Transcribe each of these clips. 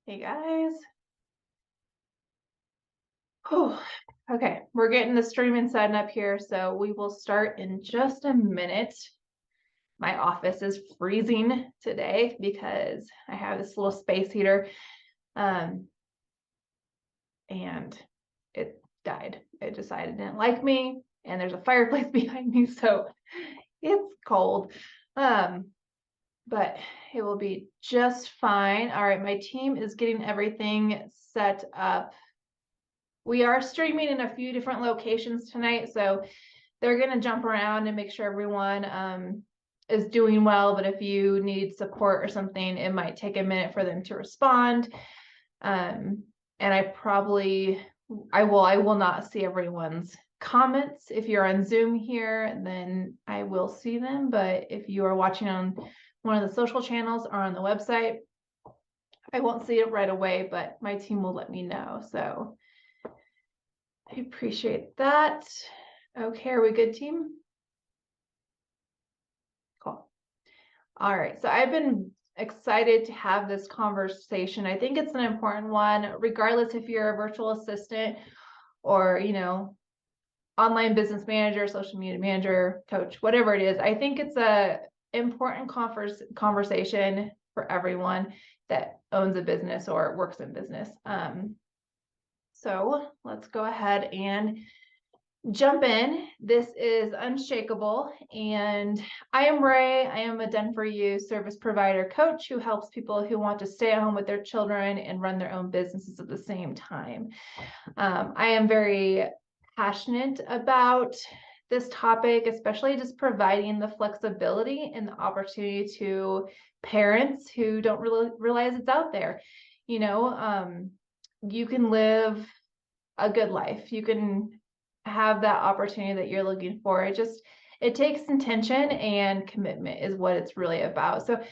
Hey guys. Oh, okay, we're getting the streaming setting up here, so we will start in just a minute. My office is freezing today because I have this little space heater, um, and it died. It decided it didn't like me, and there's a fireplace behind me, so it's cold. But it will be just fine. All right, my team is getting everything set up. We are streaming in a few different locations tonight, so they're going to jump around and make sure everyone is doing well. But if you need support or something, it might take a minute for them to respond. And I will not see everyone's comments. If you're on Zoom here, then I will see them. But if you are watching on one of the social channels or on the website, I won't see it right away, but my team will let me know. So I appreciate that. Okay, are we good, team? Cool. All right, so I've been excited to have this conversation. I think it's an important one, regardless if you're a virtual assistant or, online business manager, social media manager, coach, whatever it is. I think it's a important conversation for everyone that owns a business or works in business. So let's go ahead and jump in. This is Unshakeable, and I am Ray. I am a done for you service provider coach who helps people who want to stay at home with their children and run their own businesses at the same time. I am very passionate about this topic, especially just providing the flexibility and the opportunity to parents who don't really realize it's out there. You can live a good life. You can have that opportunity that you're looking for. It takes intention and commitment is what it's really about. So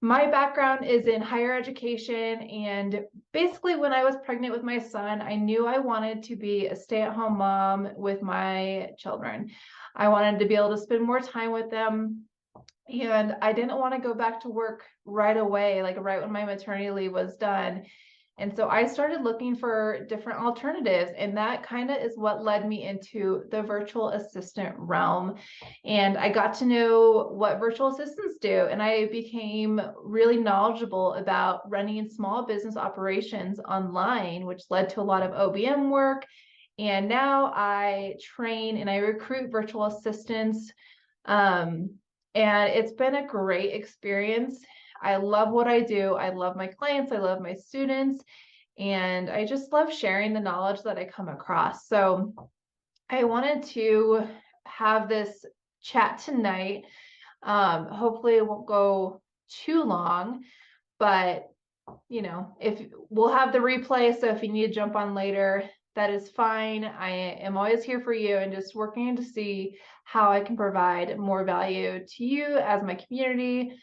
my background is in higher education, and basically when I was pregnant with my son, I knew I wanted to be a stay-at-home mom with my children. I wanted to be able to spend more time with them, and I didn't want to go back to work right away, like right when my maternity leave was done. And so I started looking for different alternatives, and that kind of is what led me into the virtual assistant realm. And I got to know what virtual assistants do, and I became really knowledgeable about running small business operations online, which led to a lot of OBM work. And now I train and I recruit virtual assistants. And it's been a great experience. I love what I do. I love my clients. I love my students. And I just love sharing the knowledge that I come across. So I wanted to have this chat tonight. Hopefully it won't go too long, but if we'll have the replay. So if you need to jump on later, that is fine. I am always here for you and just working to see how I can provide more value to you as my community.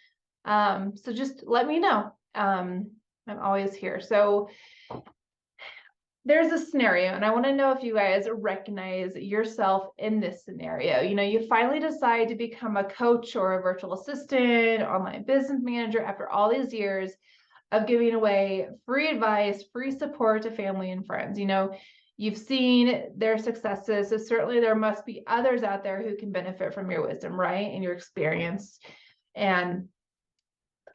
So just let me know. I'm always here. So there's a scenario, and I want to know if you guys recognize yourself in this scenario. You finally decide to become a coach or a virtual assistant, online business manager after all these years of giving away free advice, free support to family and friends. You've seen their successes, so certainly there must be others out there who can benefit from your wisdom, right? And your experience. And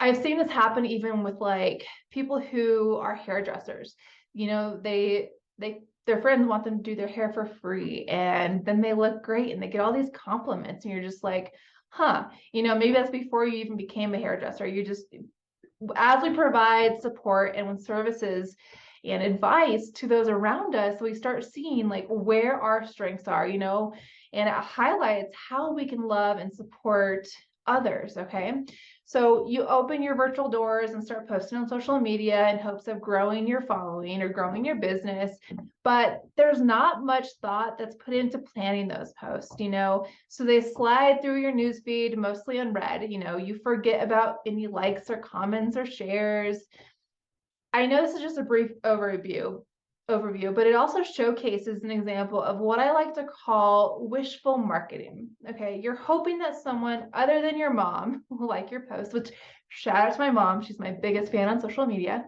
I've seen this happen even with like people who are hairdressers. Their friends want them to do their hair for free, and then they look great and they get all these compliments, and you're just like, maybe that's before you even became a hairdresser. As we provide support and services and advice to those around us, we start seeing like where our strengths are, and it highlights how we can love and support others. Okay. So you open your virtual doors and start posting on social media in hopes of growing your following or growing your business. But there's not much thought that's put into planning those posts, so they slide through your newsfeed mostly unread. You forget about any likes or comments or shares. I know this is just a brief overview, but it also showcases an example of what I like to call wishful marketing. Okay, you're hoping that someone other than your mom will like your post, which shout out to my mom. She's my biggest fan on social media.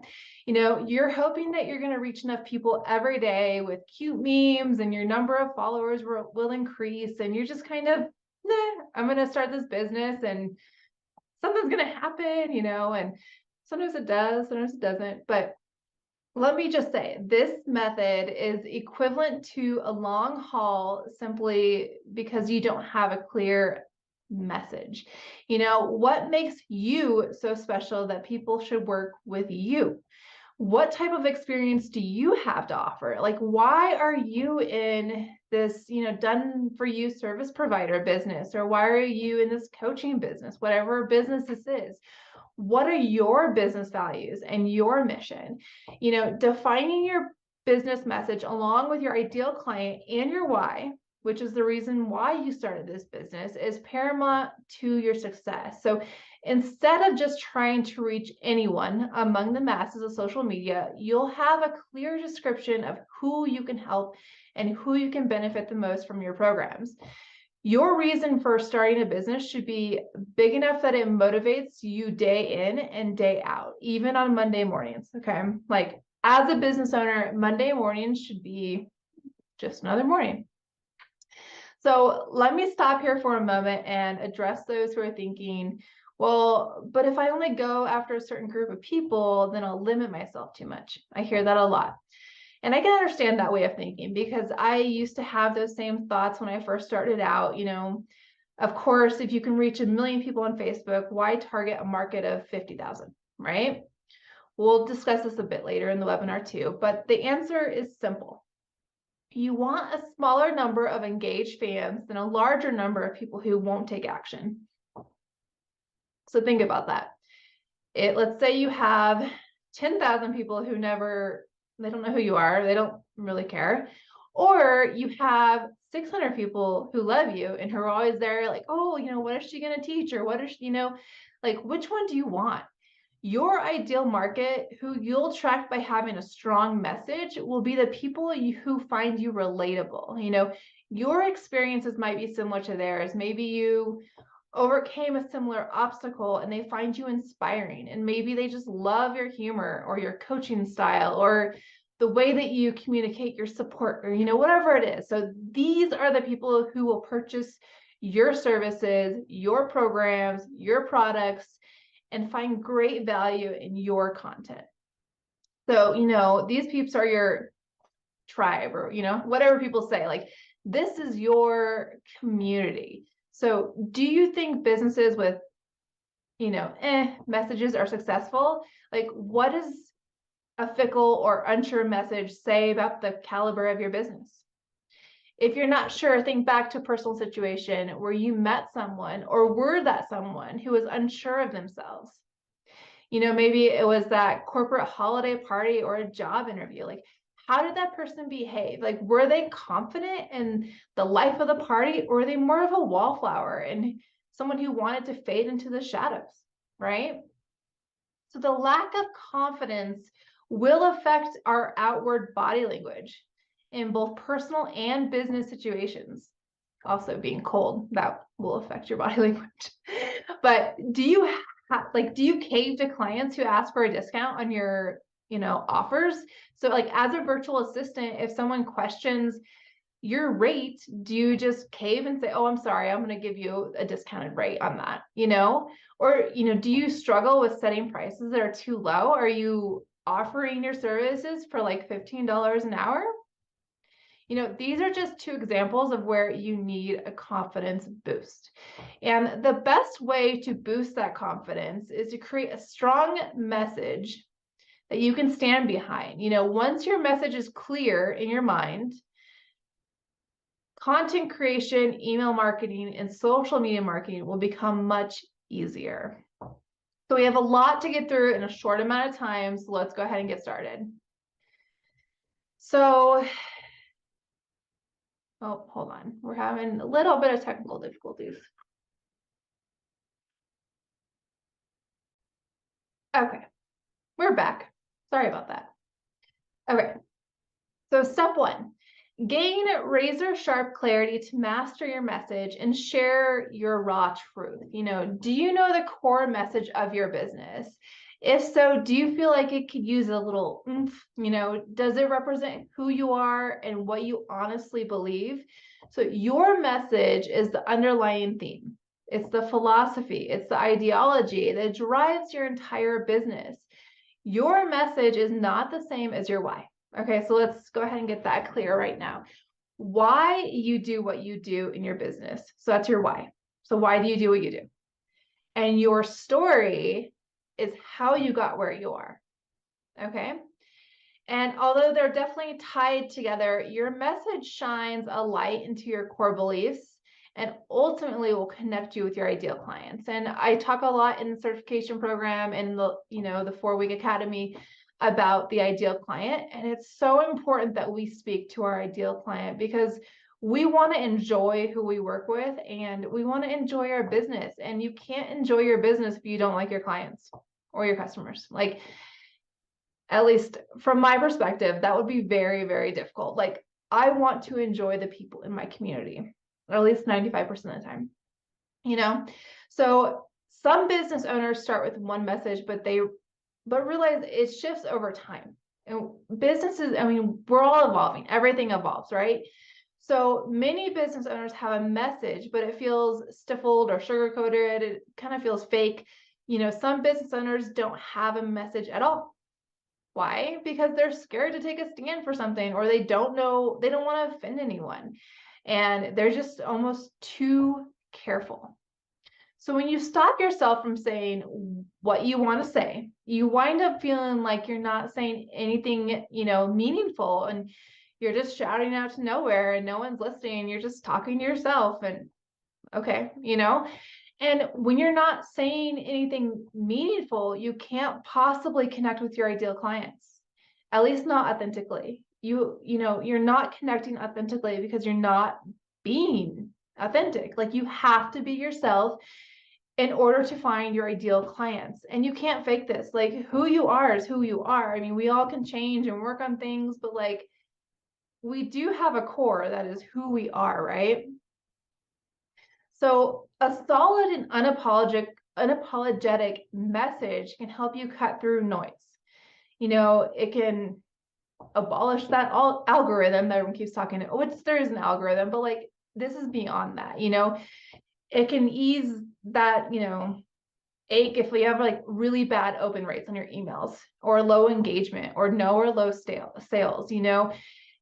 You're hoping that you're going to reach enough people every day with cute memes and your number of followers will increase. And you're just kind of, I'm going to start this business and something's going to happen, and sometimes it does, sometimes it doesn't. But let me just say, this method is equivalent to a long haul simply because you don't have a clear message. What makes you so special that people should work with you? What type of experience do you have to offer? Like, why are you in this, done for you service provider business? Or why are you in this coaching business, whatever business this is? What are your business values and your mission? Defining your business message along with your ideal client and your why, which is the reason why you started this business, is paramount to your success. So instead of just trying to reach anyone among the masses of social media, you'll have a clear description of who you can help and who you can benefit the most from your programs. Your reason for starting a business should be big enough that it motivates you day in and day out, even on Monday mornings. Okay. Like, as a business owner, Monday mornings should be just another morning. So let me stop here for a moment and address those who are thinking, well, but if I only go after a certain group of people, then I'll limit myself too much. I hear that a lot. And I can understand that way of thinking because I used to have those same thoughts when I first started out. Of course, if you can reach 1 million people on Facebook, why target a market of 50,000, right? We'll discuss this a bit later in the webinar too, but the answer is simple. You want a smaller number of engaged fans than a larger number of people who won't take action. So think about that. Let's say you have 10,000 people who they don't know who you are, they don't really care. Or you have 600 people who love you and who are always there like, oh, what is she going to teach? Or what is, like, which one do you want? Your ideal market, who you'll attract by having a strong message, will be the people who find you relatable. Your experiences might be similar to theirs. Maybe you overcame a similar obstacle and they find you inspiring, and maybe they just love your humor or your coaching style or the way that you communicate your support, or whatever it is. So these are the people who will purchase your services, your programs, your products, and find great value in your content. So these peeps are your tribe, or whatever people say. Like, this is your community. So do you think businesses with, messages are successful? Like, what does a fickle or unsure message say about the caliber of your business? If you're not sure, think back to a personal situation where you met someone or were that someone who was unsure of themselves. Maybe it was that corporate holiday party or a job interview. Like, how did that person behave? Like, were they confident in the life of the party, or were they more of a wallflower and someone who wanted to fade into the shadows, right? So the lack of confidence will affect our outward body language in both personal and business situations. Also, being cold, that will affect your body language. But do you cave to clients who ask for a discount on your offers? So like, as a virtual assistant, if someone questions your rate, do you just cave and say, oh, I'm sorry, I'm going to give you a discounted rate on that? Or do you struggle with setting prices that are too low? Are you offering your services for like $15 an hour? These are just two examples of where you need a confidence boost. And the best way to boost that confidence is to create a strong message that you can stand behind. Once your message is clear in your mind, content creation, email marketing, and social media marketing will become much easier. So we have a lot to get through in a short amount of time, so let's go ahead and get started. So, oh, hold on. We're having a little bit of technical difficulties. Okay, we're back. Sorry about that. Okay, so step one, gain razor sharp clarity to master your message and share your raw truth. Do you know the core message of your business? If so, do you feel like it could use a little oomph? Does it represent who you are and what you honestly believe? So your message is the underlying theme. It's the philosophy, it's the ideology that drives your entire business. Your message is not the same as your why. Okay, so let's go ahead and get that clear right now. Why you do what you do in your business. So that's your why. So why do you do what you do? And your story is how you got where you are. Okay. And although they're definitely tied together, your message shines a light into your core beliefs and ultimately will connect you with your ideal clients. And I talk a lot in the certification program and the 4-week academy about the ideal client. And it's so important that we speak to our ideal client because we want to enjoy who we work with and we want to enjoy our business. And you can't enjoy your business if you don't like your clients or your customers. Like, at least from my perspective, that would be very, very difficult. Like, I want to enjoy the people in my community, or at least 95% of the time, you know? So some business owners start with one message, but realize it shifts over time. And businesses, I mean, we're all evolving, everything evolves, right? So many business owners have a message, but it feels stifled or sugar coated. It kind of feels fake. Some business owners don't have a message at all. Why? Because they're scared to take a stand for something, or they don't want to offend anyone. And they're just almost too careful. So when you stop yourself from saying what you want to say, you wind up feeling like you're not saying anything, meaningful, and you're just shouting out to nowhere and no one's listening. You're just talking to yourself and okay, and when you're not saying anything meaningful, you can't possibly connect with your ideal clients, at least not authentically. You're not connecting authentically because you're not being authentic. Like, you have to be yourself in order to find your ideal clients. And you can't fake this. Like, who you are is who you are. I mean, we all can change and work on things, but like, we do have a core that is who we are, right? So a solid and unapologetic message can help you cut through noise. It can abolish that algorithm that everyone keeps talking about, which there is an algorithm, but like, this is beyond that. It can ease that, ache if we have like really bad open rates on your emails, or low engagement, or no or low sales,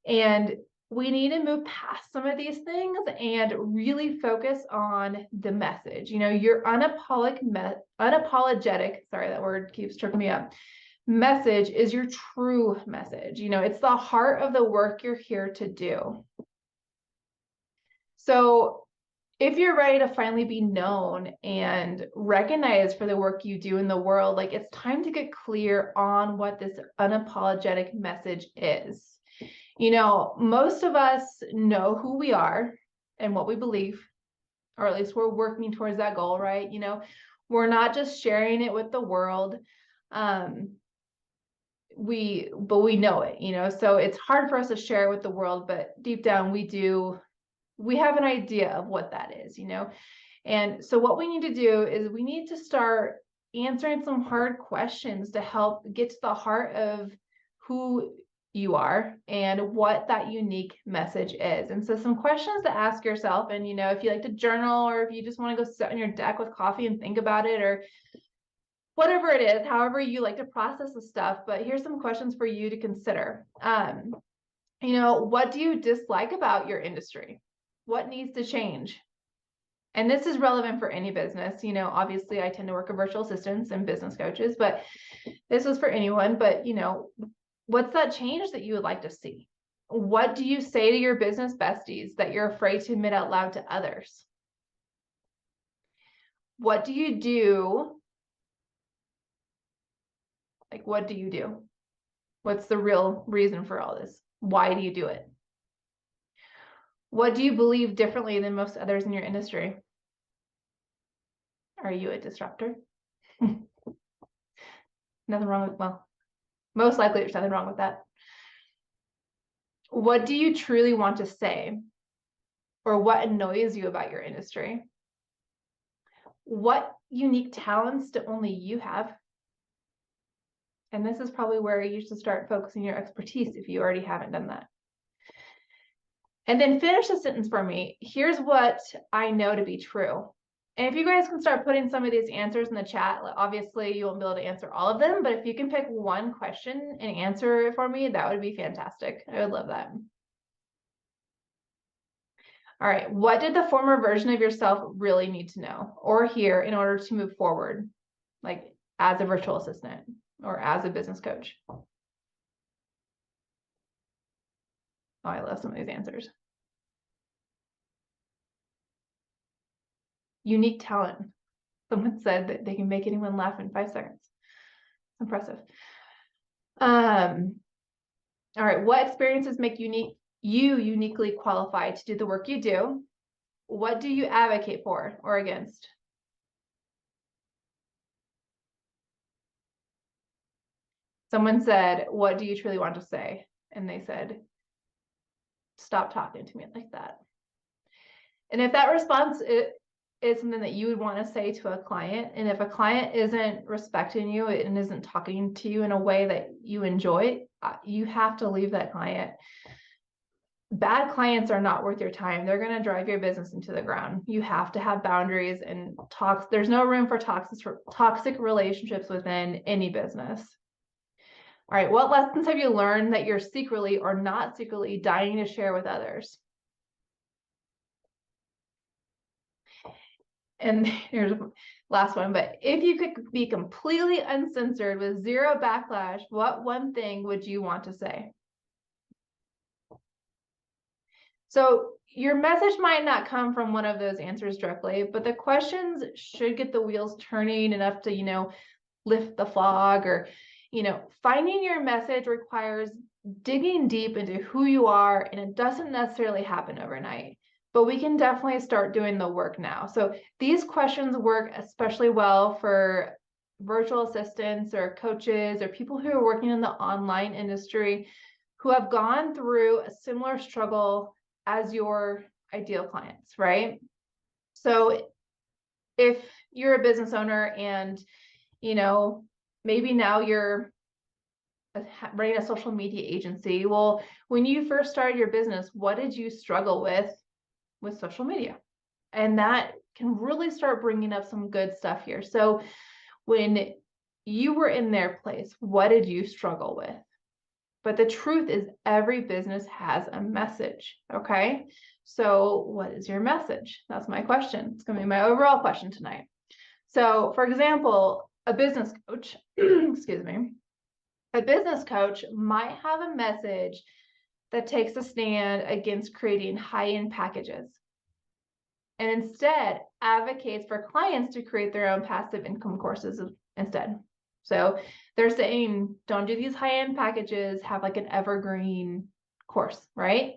and we need to move past some of these things and really focus on the message. Your unapologetic, sorry, that word keeps tripping me up, message is your true message. It's the heart of the work you're here to do. So if you're ready to finally be known and recognized for the work you do in the world, like, it's time to get clear on what this unapologetic message is. Most of us know who we are and what we believe, or at least we're working towards that goal, right? We're not just sharing it with the world. We know it, so it's hard for us to share it with the world, but deep down we have an idea of what that is, and so what we need to do is we need to start answering some hard questions to help get to the heart of who you are and what that unique message is. And so some questions to ask yourself, and if you like to journal, or if you just want to go sit on your deck with coffee and think about it, or whatever it is, however you like to process the stuff, but here's some questions for you to consider. What do you dislike about your industry? What needs to change? And this is relevant for any business. Obviously I tend to work with virtual assistants and business coaches, but this was for anyone. But what's that change that you would like to see? What do you say to your business besties that you're afraid to admit out loud to others? What do you do? Like, what do you do? What's the real reason for all this? Why do you do it? What do you believe differently than most others in your industry? Are you a disruptor? Nothing wrong with, well, most likely there's nothing wrong with that. What do you truly want to say? Or what annoys you about your industry? What unique talents do only you have? And this is probably where you should start focusing your expertise if you already haven't done that. And then finish the sentence for me. Here's what I know to be true. And if you guys can start putting some of these answers in the chat, obviously you won't be able to answer all of them, but if you can pick one question and answer it for me, that would be fantastic. I would love that. All right, what did the former version of yourself really need to know or hear in order to move forward, like as a virtual assistant or as a business coach? Oh, I love some of these answers. Unique talent. Someone said that they can make anyone laugh in 5 seconds. Impressive. All right, what experiences make you uniquely qualified to do the work you do? What do you advocate for or against? Someone said, what do you truly want to say? And they said, stop talking to me like that. And if that response is something that you would want to say to a client, and if a client isn't respecting you and isn't talking to you in a way that you enjoy, you have to leave that client. Bad clients are not worth your time. They're going to drive your business into the ground. You have to have boundaries and talks. There's no room for toxic relationships within any business. All right, what lessons have you learned that you're secretly or not secretly dying to share with others? And here's the last one, but if you could be completely uncensored with zero backlash, what one thing would you want to say? So your message might not come from one of those answers directly, but the questions should get the wheels turning enough to, lift the fog, or, finding your message requires digging deep into who you are, and it doesn't necessarily happen overnight, but we can definitely start doing the work now. So these questions work especially well for virtual assistants or coaches or people who are working in the online industry who have gone through a similar struggle as your ideal clients, right? So if you're a business owner and, maybe now you're running a social media agency. Well, when you first started your business, what did you struggle with social media? And that can really start bringing up some good stuff here. So when you were in their place, what did you struggle with? But the truth is every business has a message, okay? So what is your message? That's my question. It's gonna be my overall question tonight. So for example, a business coach, excuse me, a business coach might have a message that takes a stand against creating high-end packages and instead advocates for clients to create their own passive income courses instead. So they're saying, don't do these high-end packages, have like an evergreen course, right?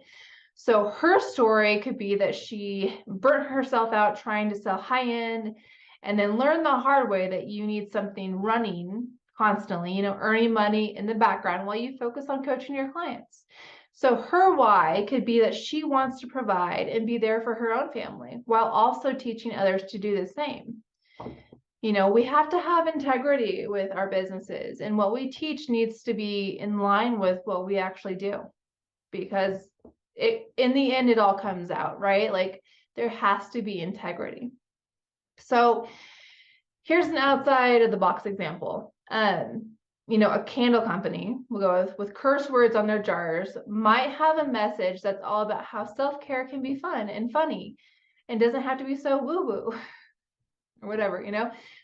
So her story could be that she burnt herself out trying to sell high-end and then learned the hard way that you need something running constantly, earning money in the background while you focus on coaching your clients. So her why could be that she wants to provide and be there for her own family while also teaching others to do the same. We have to have integrity with our businesses, and what we teach needs to be in line with what we actually do, because in the end, it all comes out, right? Like there has to be integrity. So here's an outside of the box example. A candle company, we'll go with curse words on their jars, might have a message that's all about how self-care can be fun and funny and doesn't have to be so woo-woo or whatever,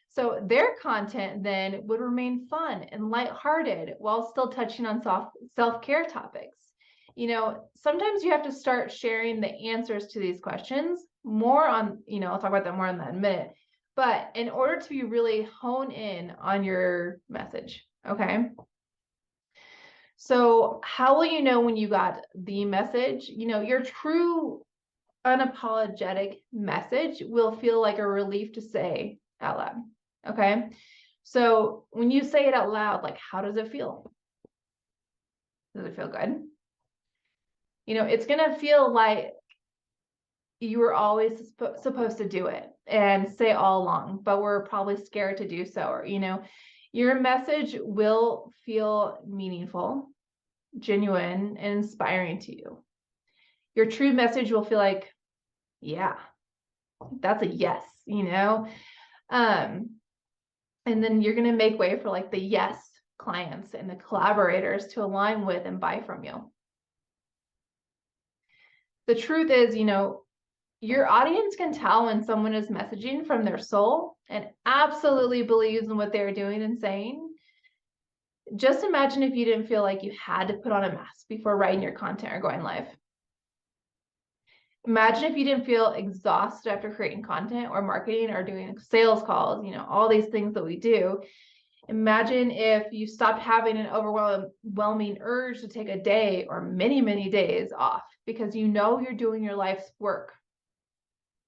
So their content then would remain fun and lighthearted while still touching on self-care topics. Sometimes you have to start sharing the answers to these questions more on, I'll talk about that more in that minute. But in order to be really hone in on your message, okay? So how will you know when you got the message? Your true unapologetic message will feel like a relief to say out loud, okay? So when you say it out loud, like, how does it feel? Does it feel good? It's gonna feel like you were always supposed to do it and say all along, but we're probably scared to do so, or, Your message will feel meaningful, genuine, and inspiring to you. Your true message will feel like, yeah, that's a yes, you know? And then you're going to make way for like the yes clients and the collaborators to align with and buy from you. The truth is, your audience can tell when someone is messaging from their soul and absolutely believes in what they're doing and saying. Just imagine if you didn't feel like you had to put on a mask before writing your content or going live. Imagine if you didn't feel exhausted after creating content or marketing or doing sales calls, all these things that we do. Imagine if you stopped having an overwhelming urge to take a day or many, many days off because you're doing your life's work.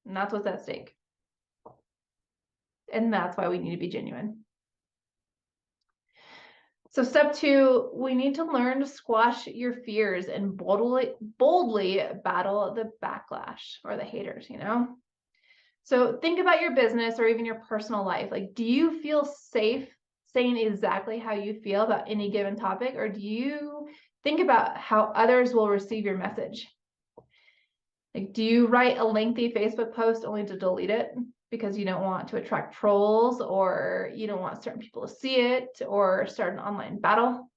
And that's what's at stake. And that's why we need to be genuine. So step 2, we need to learn to squash your fears and boldly battle the backlash or the haters, So think about your business or even your personal life. Like, do you feel safe saying exactly how you feel about any given topic, or do you think about how others will receive your message? Like, do you write a lengthy Facebook post only to delete it because you don't want to attract trolls, or you don't want certain people to see it, or start an online battle?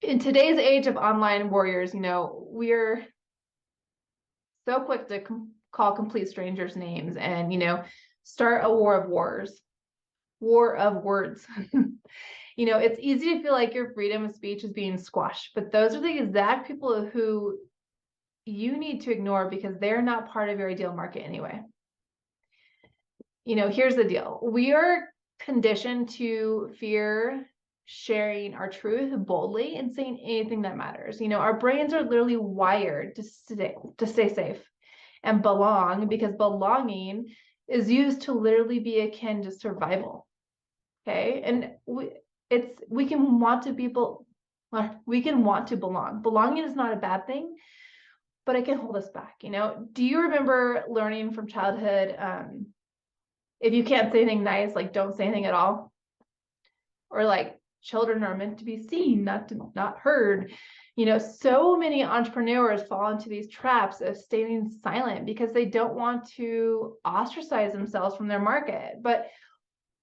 In today's age of online warriors, we're so quick to call complete strangers names and, start a war of words. It's easy to feel like your freedom of speech is being squashed, but those are the exact people who you need to ignore because they're not part of your ideal market anyway. Here's the deal. We are conditioned to fear sharing our truth boldly and saying anything that matters. Our brains are literally wired to stay safe and belong, because belonging is used to literally be akin to survival. Okay. And we can want to belong. Belonging is not a bad thing, but it can hold us back. Do you remember learning from childhood, if you can't say anything nice, like don't say anything at all? Or like children are meant to be seen, not heard. So many entrepreneurs fall into these traps of staying silent because they don't want to ostracize themselves from their market. But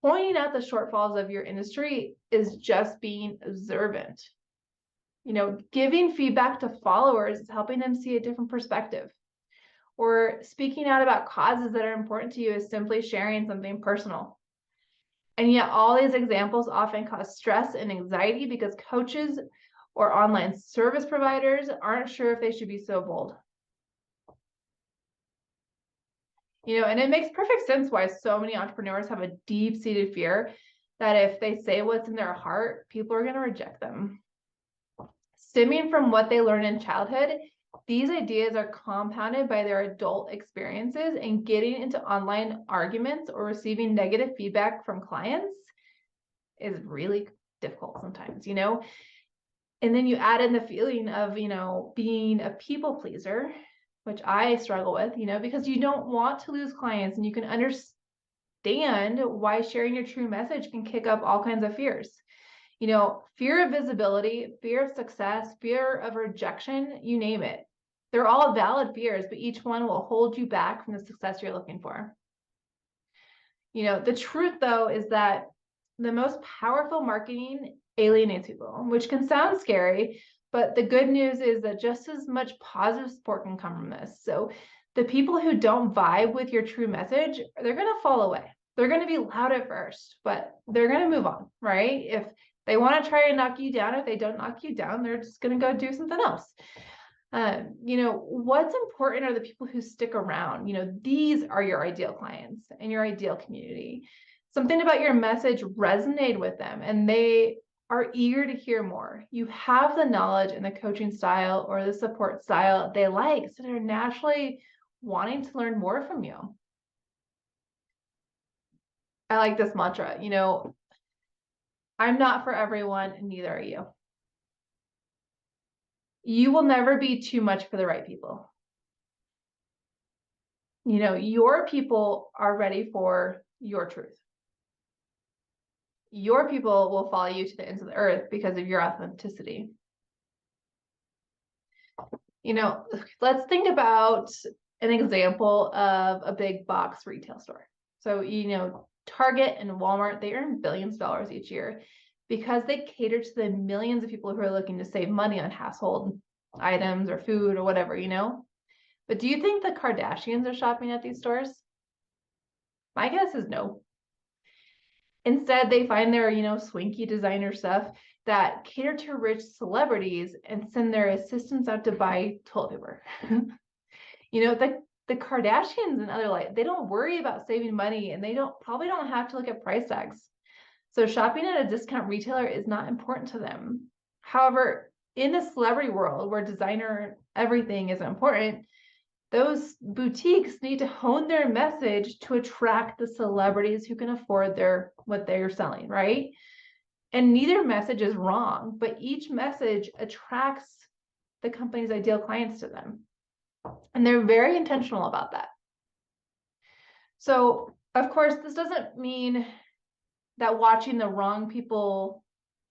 pointing out the shortfalls of your industry is just being observant. Giving feedback to followers is helping them see a different perspective. Or speaking out about causes that are important to you is simply sharing something personal. And yet all these examples often cause stress and anxiety because coaches or online service providers aren't sure if they should be so bold. And it makes perfect sense why so many entrepreneurs have a deep-seated fear that if they say what's in their heart, people are going to reject them. Stemming from what they learned in childhood, these ideas are compounded by their adult experiences, and getting into online arguments or receiving negative feedback from clients is really difficult sometimes, And then you add in the feeling of, being a people pleaser, which I struggle with, because you don't want to lose clients, and you can understand why sharing your true message can kick up all kinds of fears. Fear of visibility, fear of success, fear of rejection, you name it. They're all valid fears, but each one will hold you back from the success you're looking for. The truth, though, is that the most powerful marketing alienates people, which can sound scary, but the good news is that just as much positive support can come from this. So the people who don't vibe with your true message, they're going to fall away. They're going to be loud at first, but they're going to move on, right? If they want to try and knock you down, if they don't knock you down, they're just going to go do something else. What's important are the people who stick around. These are your ideal clients and your ideal community. Something about your message resonated with them and they are eager to hear more. You have the knowledge and the coaching style or the support style they like, so they're naturally wanting to learn more from you. I like this mantra, I'm not for everyone, and neither are you. You will never be too much for the right people. Your people are ready for your truth. your people will follow you to the ends of the earth because of your authenticity. Let's think about an example of a big box retail store. So, Target and Walmart, they earn billions of dollars each year because they cater to the millions of people who are looking to save money on household items or food or whatever, But do you think the Kardashians are shopping at these stores? My guess is no. Instead, they find their, swanky designer stuff that cater to rich celebrities and send their assistants out to buy toilet paper. The Kardashians and other they don't worry about saving money, and they probably don't have to look at price tags. So shopping at a discount retailer is not important to them. However, in the celebrity world where designer everything is important, those boutiques need to hone their message to attract the celebrities who can afford what they're selling, right? And neither message is wrong, but each message attracts the company's ideal clients to them. And they're very intentional about that. So, of course, this doesn't mean that watching the wrong people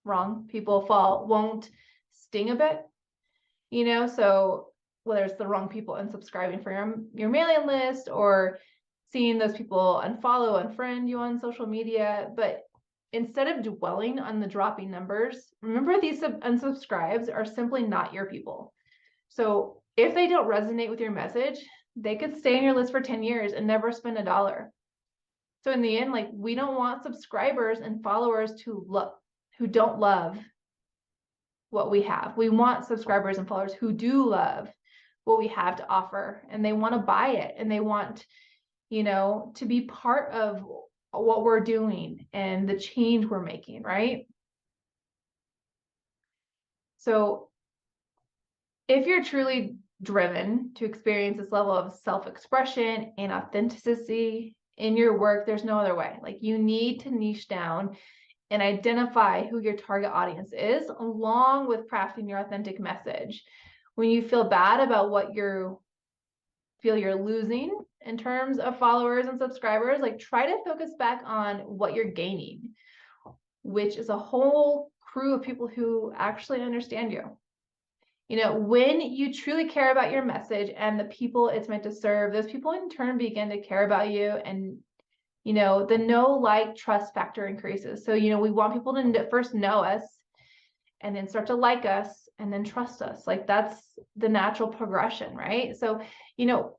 fall won't sting a bit, so whether it's the wrong people unsubscribing from your mailing list or seeing those people unfollow, unfriend you on social media. But instead of dwelling on the dropping numbers, remember these unsubscribes are simply not your people. So if they don't resonate with your message, they could stay on your list for 10 years and never spend $1. So in the end, we don't want subscribers and followers who don't love what we have. We want subscribers and followers who do love what we have to offer, and they want to buy it, and they want, to be part of what we're doing and the change we're making, right? So if you're truly driven to experience this level of self-expression and authenticity in your work, there's no other way. You need to niche down and identify who your target audience is, along with crafting your authentic message. When you feel bad about what you feel you're losing in terms of followers and subscribers, try to focus back on what you're gaining, which is a whole crew of people who actually understand you. When you truly care about your message and the people it's meant to serve, those people in turn begin to care about you, and the know, like, trust factor increases. So, we want people to first know us and then start to like us and then trust us. That's the natural progression, right? So,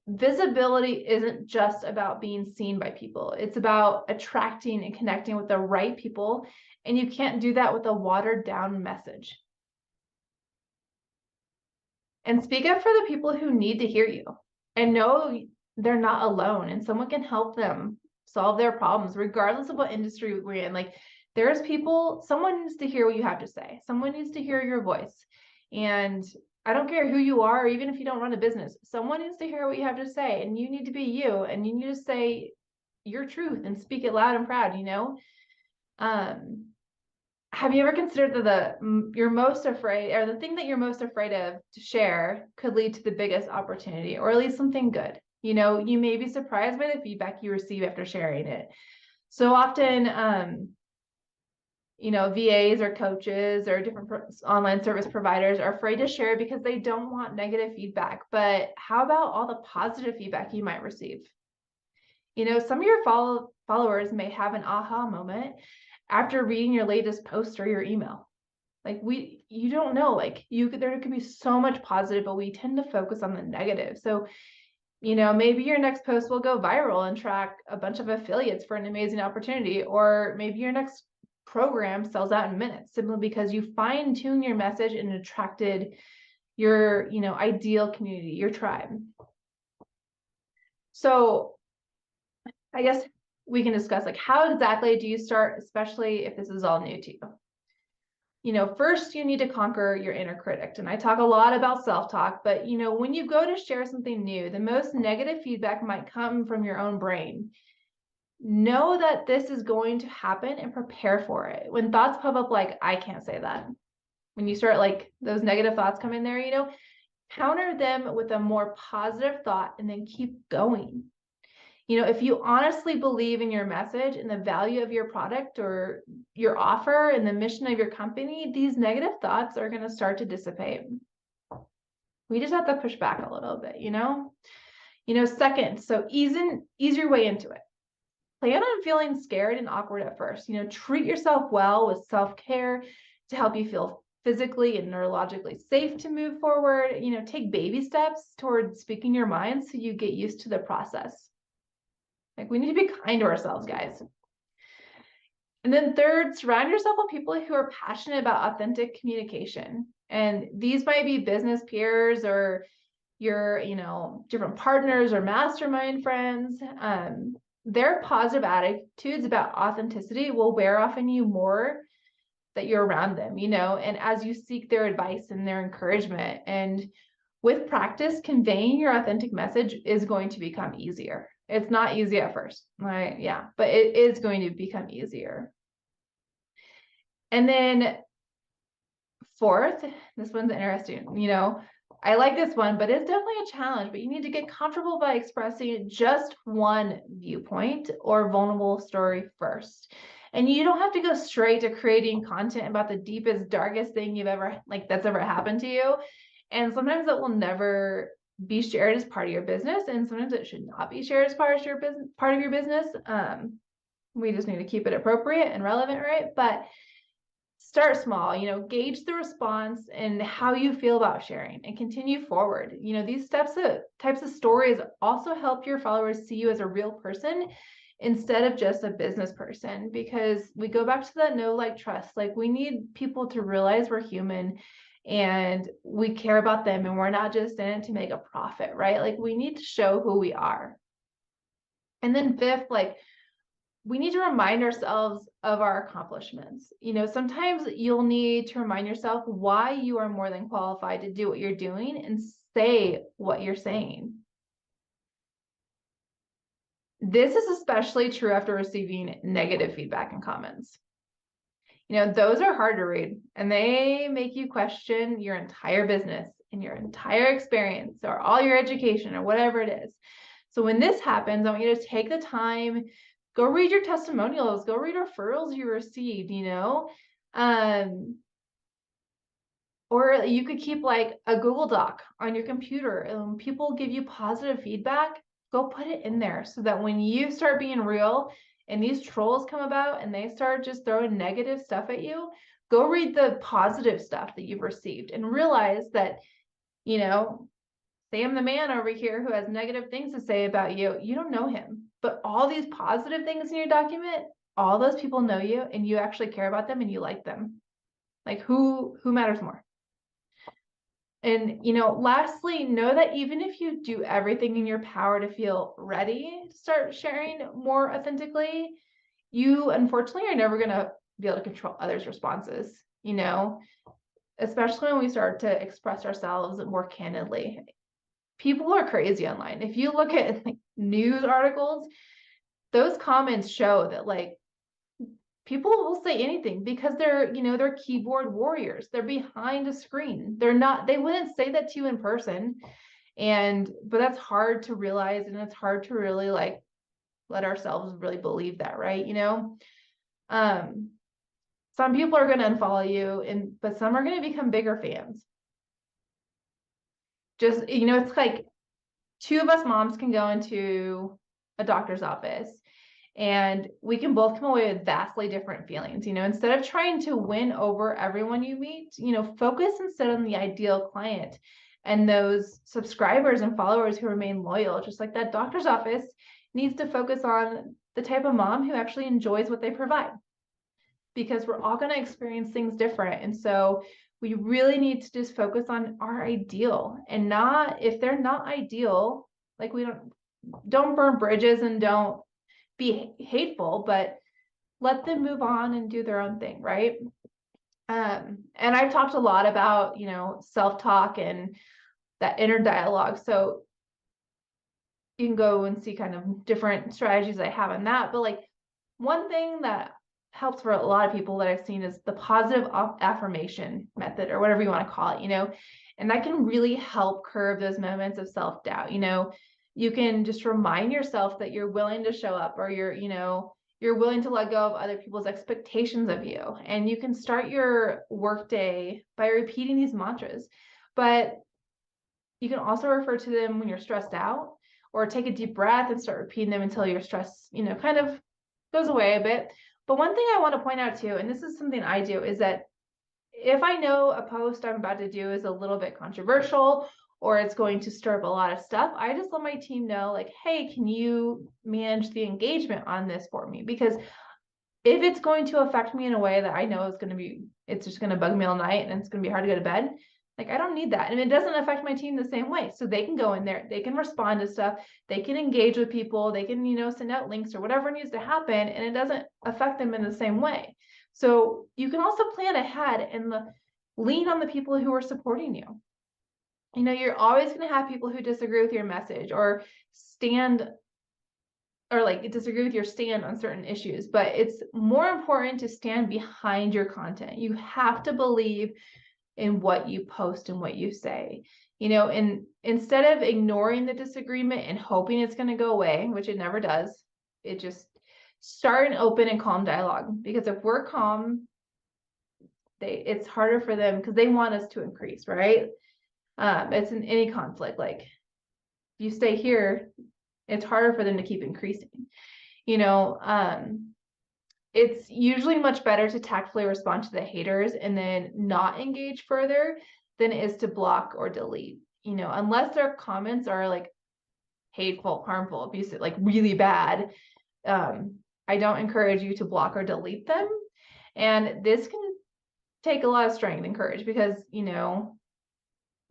visibility isn't just about being seen by people. It's about attracting and connecting with the right people. And you can't do that with a watered down message. And speak up for the people who need to hear you, and know they're not alone, and someone can help them solve their problems, regardless of what industry we're in. There's people, someone needs to hear what you have to say. Someone needs to hear your voice. And I don't care who you are, or even if you don't run a business, someone needs to hear what you have to say, and you need to be you, and you need to say your truth and speak it loud and proud, Have you ever considered that you're most afraid, or the thing that you're most afraid of to share could lead to the biggest opportunity, or at least something good? You may be surprised by the feedback you receive after sharing it. So often, VAs or coaches or different online service providers are afraid to share because they don't want negative feedback. But how about all the positive feedback you might receive? Some of your followers may have an aha moment after reading your latest post or your email. You don't know, there could be so much positive, but we tend to focus on the negative. So, maybe your next post will go viral and track a bunch of affiliates for an amazing opportunity, or maybe your next program sells out in minutes simply because you fine-tune your message and attracted your, ideal community, your tribe. So I guess we can discuss how exactly do you start, especially if this is all new to you. First you need to conquer your inner critic. And I talk a lot about self-talk, but when you go to share something new, the most negative feedback might come from your own brain. Know that this is going to happen and prepare for it. When thoughts pop up I can't say that, when you start those negative thoughts come in there, counter them with a more positive thought and then keep going. If you honestly believe in your message and the value of your product or your offer and the mission of your company, these negative thoughts are going to start to dissipate. We just have to push back a little bit, Second, so ease your way into it. Plan on feeling scared and awkward at first. Treat yourself well with self-care to help you feel physically and neurologically safe to move forward. Take baby steps towards speaking your mind so you get used to the process. We need to be kind to ourselves, guys. And then third, surround yourself with people who are passionate about authentic communication. And these might be business peers or your, different partners or mastermind friends. Their positive attitudes about authenticity will wear off on you more that you're around them, and as you seek their advice and their encouragement. And with practice, conveying your authentic message is going to become easier. It's not easy at first, right? Yeah, but it is going to become easier. And then fourth, this one's interesting, I like this one, but it's definitely a challenge, but you need to get comfortable by expressing just one viewpoint or vulnerable story first. And you don't have to go straight to creating content about the deepest, darkest thing that's ever happened to you. And sometimes it will never be shared as part of your business, and sometimes it should not be shared as part of your business. We just need to keep it appropriate and relevant, right? But start small, gauge the response and how you feel about sharing and continue forward. These types of stories also help your followers see you as a real person instead of just a business person, because we go back to that know, like, trust. We need people to realize we're human and we care about them and we're not just in it to make a profit, right? We need to show who we are. And then fifth, we need to remind ourselves of our accomplishments. Sometimes you'll need to remind yourself why you are more than qualified to do what you're doing and say what you're saying. This is especially true after receiving negative feedback and comments. Those are hard to read and they make you question your entire business and your entire experience or all your education or whatever it is. So when this happens, I want you to take the time, go read your testimonials, go read referrals you received, or you could keep a Google Doc on your computer. And people give you positive feedback, go put it in there so that when you start being real and these trolls come about and they start just throwing negative stuff at you, go read the positive stuff that you've received and realize that, Sam the man over here who has negative things to say about you, you don't know him. But all these positive things in your document, all those people know you and you actually care about them and you like them. Who matters more? And, lastly, know that even if you do everything in your power to feel ready to start sharing more authentically, you unfortunately are never going to be able to control others' responses, especially when we start to express ourselves more candidly. People are crazy online. If you look at news articles, those comments show that people will say anything because they're keyboard warriors. They're behind a screen. They wouldn't say that to you in person. But that's hard to realize, and it's hard to really let ourselves really believe that, right? Some people are going to unfollow you, but some are going to become bigger fans. Just, it's two of us moms can go into a doctor's office and we can both come away with vastly different feelings. Instead of trying to win over everyone you meet, focus instead on the ideal client and those subscribers and followers who remain loyal. Just like that doctor's office needs to focus on the type of mom who actually enjoys what they provide, because we're all going to experience things different. And so we really need to just focus on our ideal, and not, if they're not ideal, we don't burn bridges and don't be hateful, but let them move on and do their own thing, right? And I've talked a lot about, self-talk and that inner dialogue. So you can go and see kind of different strategies I have on that. But one thing that helps for a lot of people that I've seen is the positive affirmation method, or whatever you want to call it, and that can really help curb those moments of self-doubt. You can just remind yourself that you're willing to show up, or you're willing to let go of other people's expectations of you. And you can start your workday by repeating these mantras. But you can also refer to them when you're stressed out, or take a deep breath and start repeating them until your stress, kind of goes away a bit. But one thing I want to point out too, and this is something I do, is that if I know a post I'm about to do is a little bit controversial, or it's going to stir up a lot of stuff, I just let my team know, like, hey, can you manage the engagement on this for me? Because if it's going to affect me in a way that I know it's just going to bug me all night and it's going to be hard to go to bed, like, I don't need that. And it doesn't affect my team the same way. So they can go in there, they can respond to stuff, they can engage with people, they can, send out links or whatever needs to happen, and it doesn't affect them in the same way. So you can also plan ahead and lean on the people who are supporting you. You're always going to have people who disagree with your message, or disagree with your stand on certain issues, but it's more important to stand behind your content. You have to believe in what you post and what you say, and instead of ignoring the disagreement and hoping it's going to go away, which it never does, it just start an open and calm dialogue. Because if we're calm, it's harder for them, because they want us to increase, right? It's in any conflict. Like, if you stay here, it's harder for them to keep increasing. It's usually much better to tactfully respond to the haters and then not engage further than it is to block or delete. Unless their comments are like hateful, harmful, abusive, like really bad, I don't encourage you to block or delete them. And this can take a lot of strength and courage, because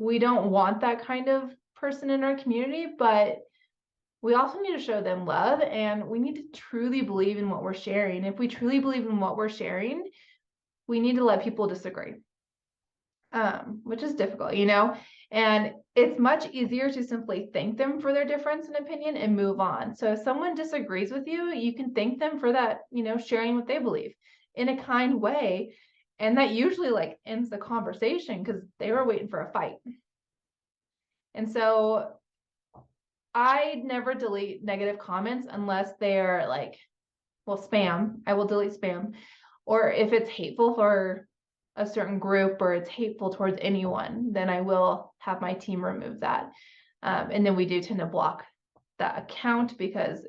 we don't want that kind of person in our community, but we also need to show them love, and we need to truly believe in what we're sharing. If we truly believe in what we're sharing, we need to let people disagree, which is difficult, and it's much easier to simply thank them for their difference in opinion and move on. So if someone disagrees with you, you can thank them for that, sharing what they believe in a kind way. And that usually ends the conversation, because they were waiting for a fight. And so I never delete negative comments unless they're spam. I will delete spam. Or if it's hateful for a certain group, or it's hateful towards anyone, then I will have my team remove that. And then we do tend to block that account, because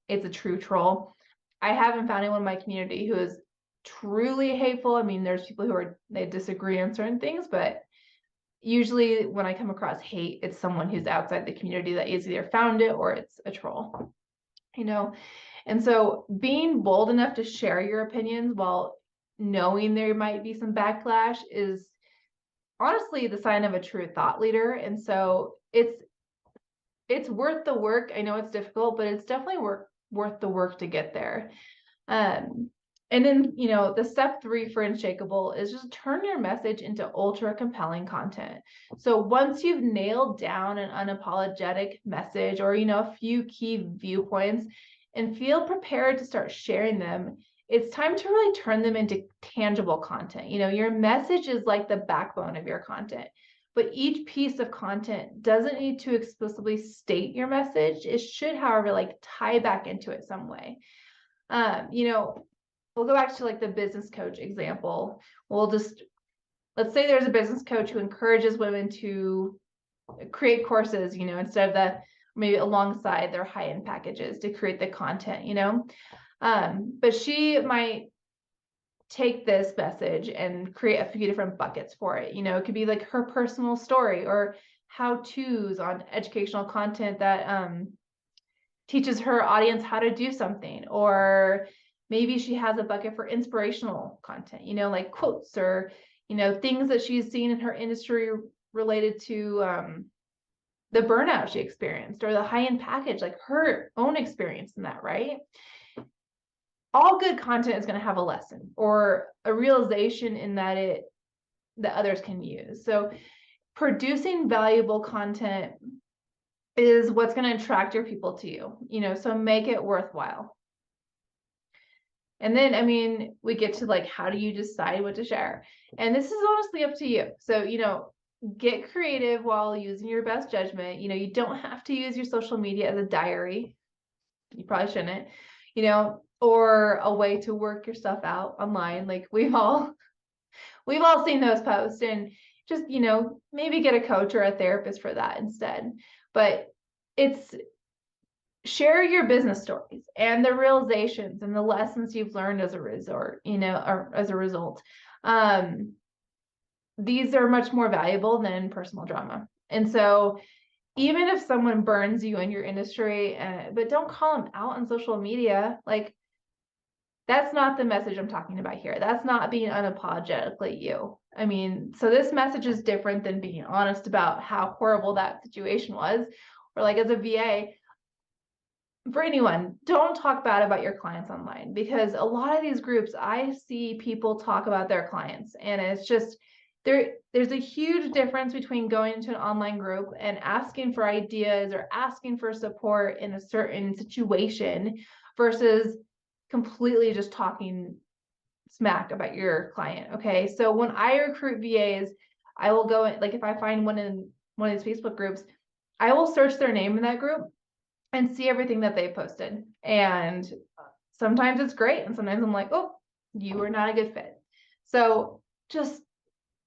it's a true troll. I haven't found anyone in my community who is truly hateful. I mean, there's people they disagree on certain things, but usually when I come across hate, it's someone who's outside the community that has either found it or it's a troll, And so being bold enough to share your opinions while knowing there might be some backlash is honestly the sign of a true thought leader. And so it's worth the work. I know it's difficult, but it's definitely worth the work to get there. And then, the step 3 for Unshakeable is just turn your message into ultra compelling content. So once you've nailed down an unapologetic message, or, a few key viewpoints, and feel prepared to start sharing them, it's time to really turn them into tangible content. Your message is like the backbone of your content, but each piece of content doesn't need to explicitly state your message. It should, however, tie back into it some way. We'll go back to the business coach example. Let's say there's a business coach who encourages women to create courses, instead of maybe alongside their high-end packages to create the content, but she might take this message and create a few different buckets for it. It could be her personal story, or how-tos on educational content that teaches her audience how to do something, or maybe she has a bucket for inspirational content, like quotes, or, things that she's seen in her industry related to the burnout she experienced, or the high-end package, her own experience in that, right? All good content is going to have a lesson or a realization in that others can use. So producing valuable content is what's going to attract your people to you, so make it worthwhile. And then, we get to how do you decide what to share? And this is honestly up to you. So, get creative while using your best judgment. You don't have to use your social media as a diary. You probably shouldn't, or a way to work your stuff out online. Like we've all seen those posts, and just, maybe get a coach or a therapist for that instead. But it's share your business stories and the realizations and the lessons you've learned as a resort, or as a result. These are much more valuable than personal drama. And so even if someone burns you in your industry, but don't call them out on social media, like that's not the message I'm talking about here. That's not being unapologetically you. I mean, so this message is different than being honest about how horrible that situation was. Or like as a VA, for anyone, don't talk bad about your clients online, because a lot of these groups, I see people talk about their clients, and it's just there's a huge difference between going into an online group and asking for ideas or asking for support in a certain situation versus completely just talking smack about your client. Okay. So when I recruit VAs, I will go in, like if I find one in one of these Facebook groups, I will search their name in that group and see everything that they posted. And sometimes it's great. And sometimes I'm like, oh, you are not a good fit. So just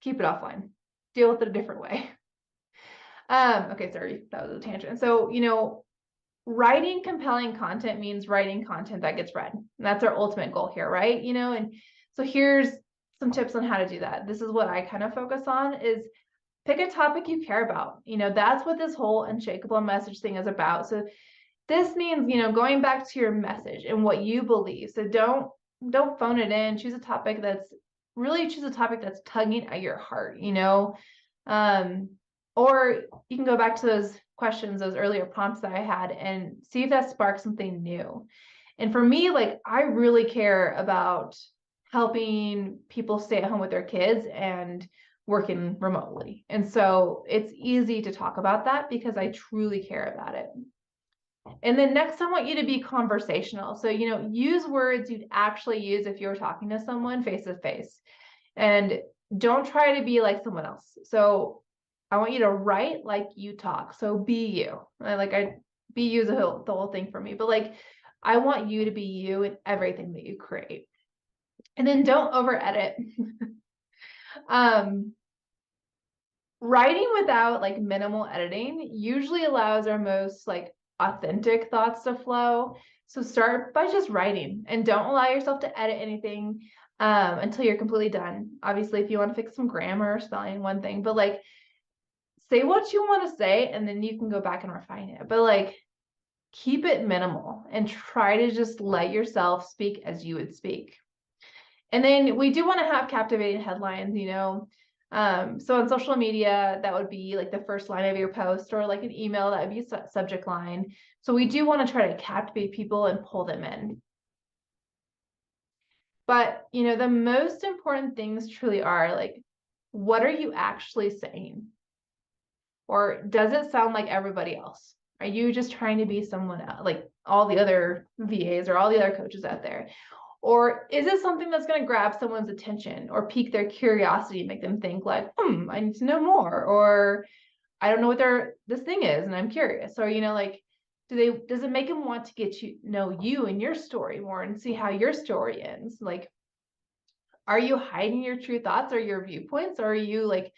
keep it offline, deal with it a different way. Okay, sorry, that was a tangent. So, writing compelling content means writing content that gets read. And that's our ultimate goal here, right? And so here's some tips on how to do that. This is what I kind of focus on is pick a topic you care about. That's what this whole Unshakable message thing is about. So this means, going back to your message and what you believe. So don't phone it in. Choose a topic that's tugging at your heart, or you can go back to those questions, those earlier prompts that I had, and see if that sparks something new. And for me, like, I really care about helping people stay at home with their kids and working remotely. And so it's easy to talk about that because I truly care about it. And then next, I want you to be conversational. So, use words you'd actually use if you were talking to someone face to face. And don't try to be like someone else. So I want you to write like you talk. So be you. Be you is the whole thing for me. But like, I want you to be you in everything that you create. And then don't over edit. Writing without like minimal editing usually allows our most like authentic thoughts to flow. So start by just writing and don't allow yourself to edit anything until you're completely done. Obviously, if you want to fix some grammar or spelling, one thing, but like say what you want to say and then you can go back and refine it. But like keep it minimal and try to just let yourself speak as you would speak. And then we do want to have captivating headlines, so on social media, that would be like the first line of your post, or like an email, that would be subject line. So we do want to try to captivate people and pull them in. But, the most important things truly are like, what are you actually saying? Or does it sound like everybody else? Are you just trying to be someone else, like all the other VAs or all the other coaches out there? Or is it something that's going to grab someone's attention or pique their curiosity and make them think like, I need to know more, or I don't know what this thing is and I'm curious, or like, does it make them want to get to know you and your story more and see how your story ends? Like, are you hiding your true thoughts or your viewpoints, or are you like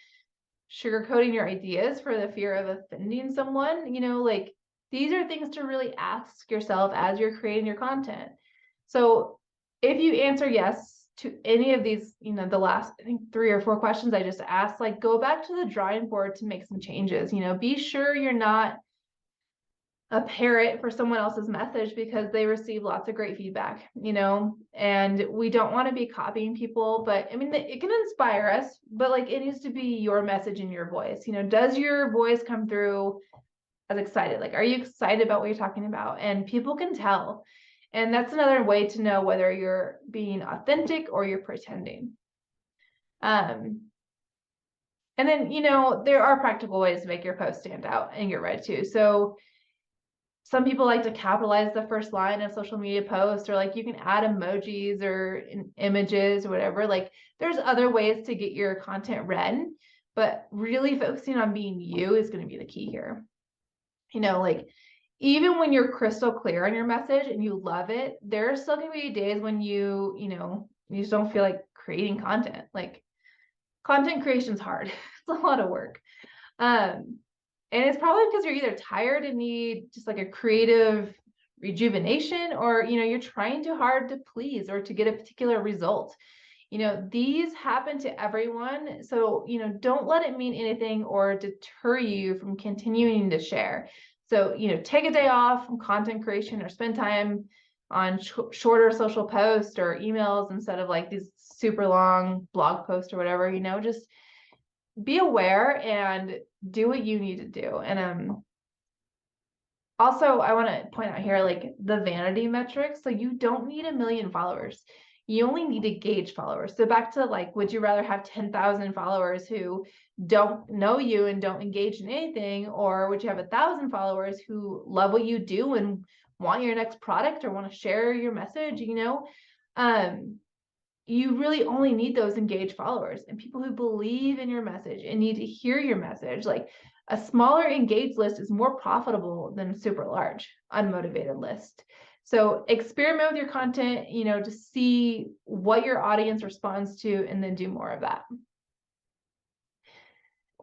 sugarcoating your ideas for the fear of offending someone? Like, these are things to really ask yourself as you're creating your content. So if you answer yes to any of these, the last, I think 3 or 4 questions I just asked, like go back to the drawing board to make some changes. Be sure you're not a parrot for someone else's message because they receive lots of great feedback, and we don't want to be copying people, but I mean, it can inspire us, but like it needs to be your message and your voice. Does your voice come through as excited? Like, are you excited about what you're talking about? And people can tell. And that's another way to know whether you're being authentic or you're pretending. And then, there are practical ways to make your post stand out and get read too. So some people like to capitalize the first line of social media posts, or like you can add emojis or images or whatever. Like there's other ways to get your content read, but really focusing on being you is going to be the key here. Like even when you're crystal clear on your message and you love it, there are still going to be days when you just don't feel like creating content. Like content creation is hard. It's a lot of work. And it's probably because you're either tired and need just like a creative rejuvenation, or you're trying too hard to please or to get a particular result. These happen to everyone. So, don't let it mean anything or deter you from continuing to share. So, take a day off from content creation or spend time on shorter social posts or emails instead of like these super long blog posts or whatever. Just be aware and do what you need to do. And also, I want to point out here, like the vanity metrics. So you don't need 1 million followers. You only need to gauge followers. So back to like, would you rather have 10,000 followers who don't know you and don't engage in anything? Or would you have 1,000 followers who love what you do and want your next product or want to share your message? You really only need those engaged followers and people who believe in your message and need to hear your message. Like a smaller engaged list is more profitable than a super large unmotivated list. So experiment with your content, to see what your audience responds to and then do more of that.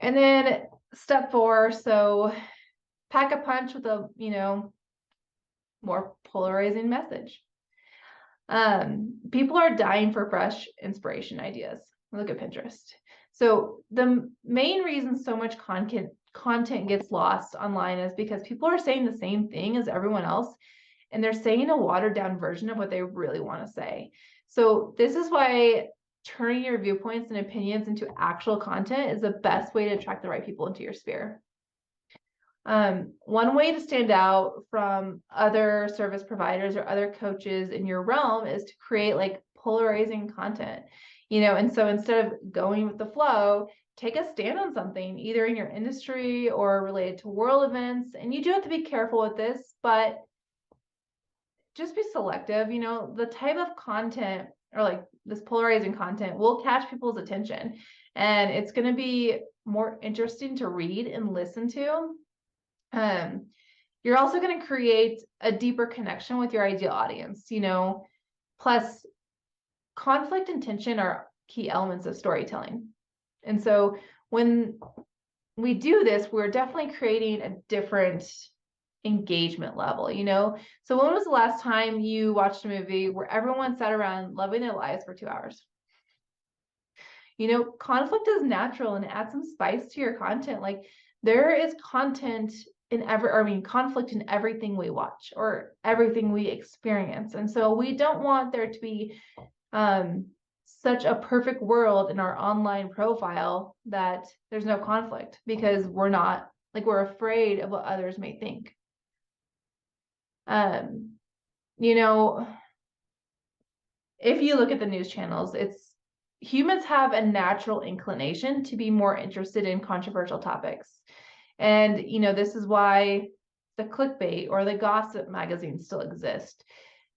And then step 4, so pack a punch with a, more polarizing message. People are dying for fresh inspiration ideas. Look at Pinterest. So the main reason so much content gets lost online is because people are saying the same thing as everyone else, and they're saying a watered down version of what they really want to say. So this is why turning your viewpoints and opinions into actual content is the best way to attract the right people into your sphere. One way to stand out from other service providers or other coaches in your realm is to create like polarizing content, and so instead of going with the flow, take a stand on something, either in your industry or related to world events. And you do have to be careful with this, but just be selective. The type of content or like this polarizing content will catch people's attention, and it's going to be more interesting to read and listen to. You're also going to create a deeper connection with your ideal audience, plus conflict and tension are key elements of storytelling. And so when we do this, we're definitely creating a different engagement level, So when was the last time you watched a movie where everyone sat around loving their lives for 2 hours? Conflict is natural and adds some spice to your content. Like there is conflict in everything we watch or everything we experience. And so we don't want there to be such a perfect world in our online profile that there's no conflict, because we're afraid of what others may think. If you look at the news channels, humans have a natural inclination to be more interested in controversial topics. And, this is why the clickbait or the gossip magazines still exist.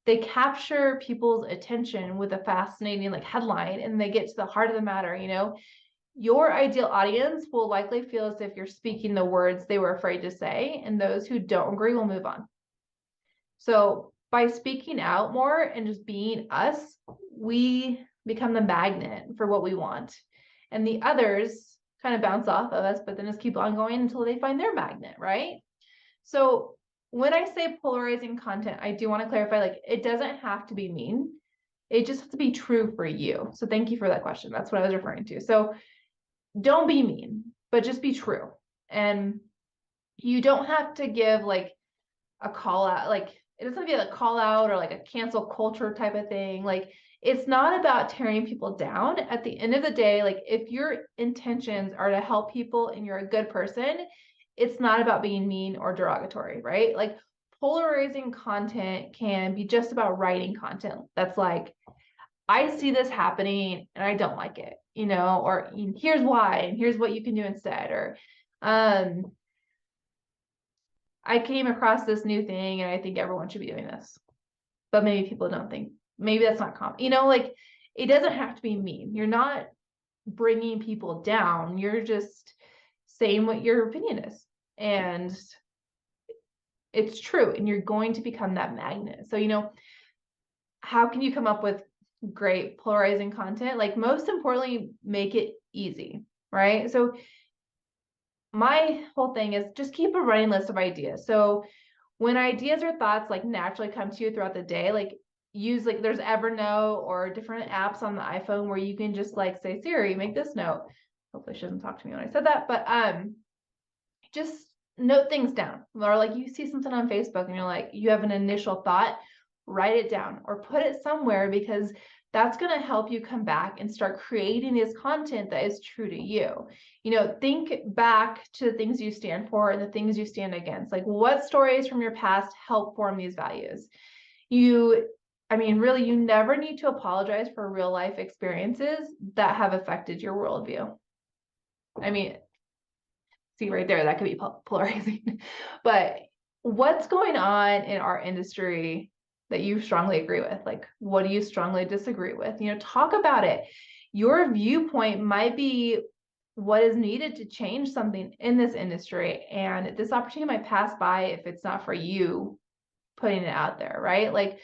They capture people's attention with a fascinating headline, and they get to the heart of the matter. Your ideal audience will likely feel as if you're speaking the words they were afraid to say, and those who don't agree will move on. So by speaking out more and just being us, we become the magnet for what we want. And the others kind of bounce off of us, but then just keep on going until they find their magnet, right? So when I say polarizing content, I do want to clarify, it doesn't have to be mean. It just has to be true for you. So thank you for that question. That's what I was referring to. So don't be mean, but just be true. And you don't have to give a call out. It doesn't have to be a call out or a cancel culture type of thing. It's not about tearing people down. At the end of the day, if your intentions are to help people and you're a good person, it's not about being mean or derogatory, right? Polarizing content can be just about writing content that's I see this happening and I don't like it, or here's why and here's what you can do instead, or I came across this new thing and I think everyone should be doing this, but maybe people don't think, maybe that's not common, it doesn't have to be mean. You're not bringing people down. You're just saying what your opinion is. And it's true. And you're going to become that magnet. So, how can you come up with great polarizing content? Like, most importantly, make it easy, right? So my whole thing is just keep a running list of ideas. So when ideas or thoughts like naturally come to you throughout the day, like use, like, there's Evernote or different apps on the iPhone where you can just like say, Siri, make this note. Hopefully she doesn't talk to me when I said that, but just note things down. Or like you see something on Facebook and you're like, you have an initial thought, write it down or put it somewhere, because that's going to help you come back and start creating this content that is true to you. Think back to the things you stand for and the things you stand against. Like, what stories from your past help form these values? Really, you never need to apologize for real life experiences that have affected your worldview. See right there, that could be polarizing. But what's going on in our industry that you strongly agree with? Like, what do you strongly disagree with? Talk about it. Your viewpoint might be what is needed to change something in this industry. And this opportunity might pass by if it's not for you putting it out there, right? Like,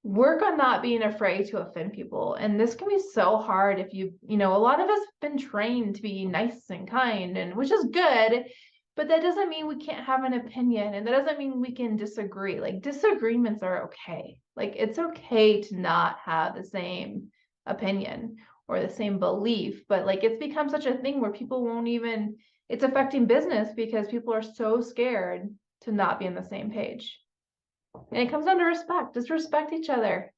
work on not being afraid to offend people. And this can be so hard if a lot of us have been trained to be nice and kind, and which is good, but that doesn't mean we can't have an opinion, and that doesn't mean we can disagree. Like, disagreements are okay. Like, it's okay to not have the same opinion or the same belief, but like, it's become such a thing where people won't even, it's affecting business because people are so scared to not be on the same page. And it comes down to respect. Just respect each other.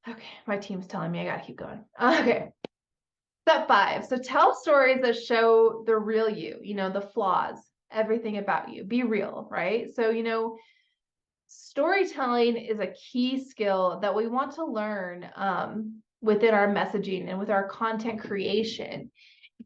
Okay, my team's telling me I gotta keep going. Okay. Step 5. So tell stories that show the real you, the flaws, everything about you. Be real, right? So, storytelling is a key skill that we want to learn within our messaging and with our content creation.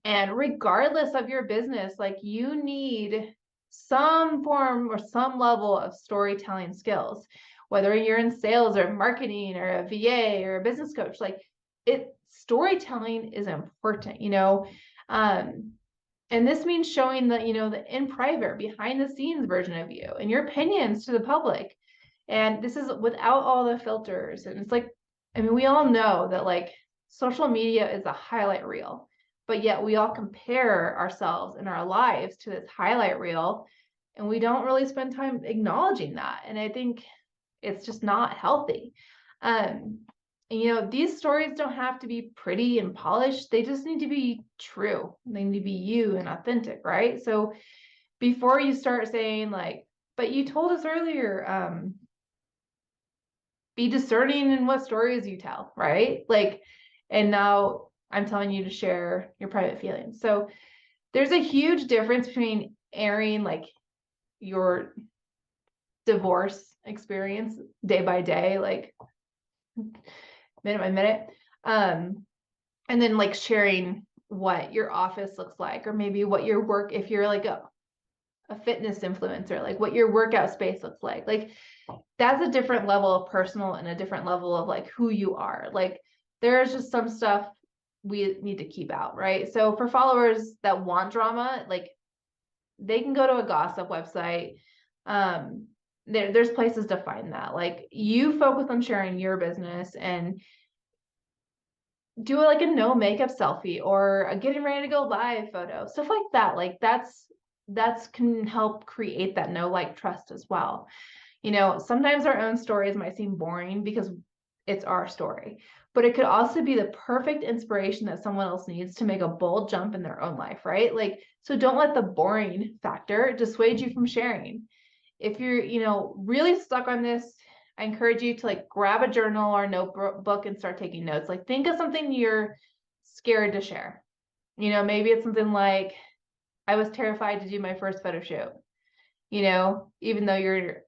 And regardless of your business, like, you need some form or some level of storytelling skills, whether you're in sales or marketing or a VA or a business coach. Like, storytelling is important, and this means showing the in private, behind the scenes version of you and your opinions to the public. And this is without all the filters. And it's like, we all know that like social media is a highlight reel, but yet we all compare ourselves in our lives to this highlight reel, and we don't really spend time acknowledging that. And I think it's just not healthy. These stories don't have to be pretty and polished. They just need to be true. They need to be you and authentic, right? So before you start saying like, but you told us earlier, be discerning in what stories you tell, right? Like, and now I'm telling you to share your private feelings. So there's a huge difference between airing like your divorce experience day by day, like minute by minute, and then like sharing what your office looks like, or maybe what your work, if you're like a fitness influencer, like what your workout space looks like that's a different level of personal and a different level of like who you are. Like, there's just some stuff we need to keep out, right? So for followers that want drama, like, they can go to a gossip website. There's places to find that. Like, you focus on sharing your business and do like a no makeup selfie or a getting ready to go live photo, stuff like that. Like, that's can help create that know, like, trust as well. Sometimes our own stories might seem boring because it's our story, but it could also be the perfect inspiration that someone else needs to make a bold jump in their own life, right? Like, so don't let the boring factor dissuade you from sharing. If you're, really stuck on this, I encourage you to like grab a journal or notebook and start taking notes. Like, think of something you're scared to share. Maybe it's something like, I was terrified to do my first photo shoot, even though you're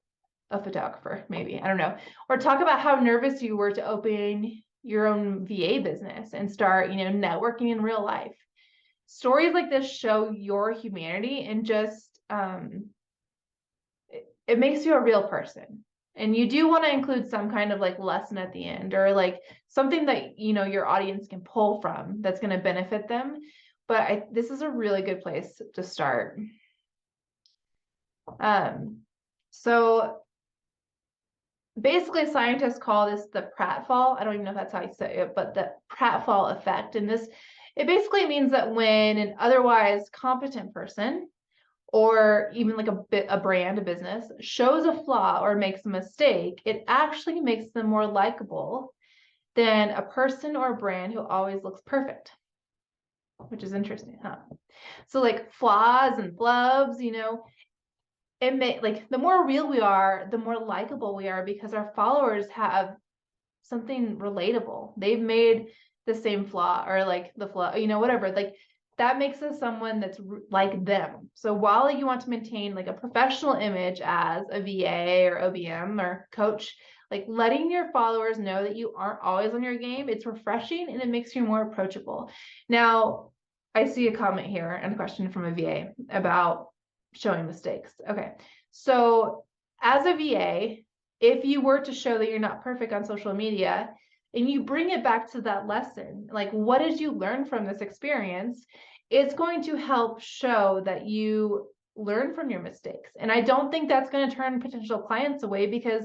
a photographer, maybe, I don't know. Or talk about how nervous you were to open your own VA business and start, networking in real life. Stories like this show your humanity and just, it makes you a real person. And you do want to include some kind of like lesson at the end, or like something that, your audience can pull from that's going to benefit them. But this is a really good place to start. So basically scientists call this the pratfall. I don't even know if that's how you say it, but the pratfall effect. And it basically means that when an otherwise competent person, or even like a brand, a business, shows a flaw or makes a mistake, it actually makes them more likable than a person or a brand who always looks perfect, which is interesting, huh? So like flaws and flubs, like the more real we are, the more likable we are, because our followers have something relatable. They've made the same flaw, or like the flaw, whatever. Like that makes us someone that's like them. So while you want to maintain like a professional image as a VA or OBM or coach, like letting your followers know that you aren't always on your game, it's refreshing and it makes you more approachable. Now, I see a comment here and a question from a VA about showing mistakes. Okay. So as a VA, if you were to show that you're not perfect on social media and you bring it back to that lesson, like what did you learn from this experience? It's going to help show that you learn from your mistakes. And I don't think that's going to turn potential clients away, because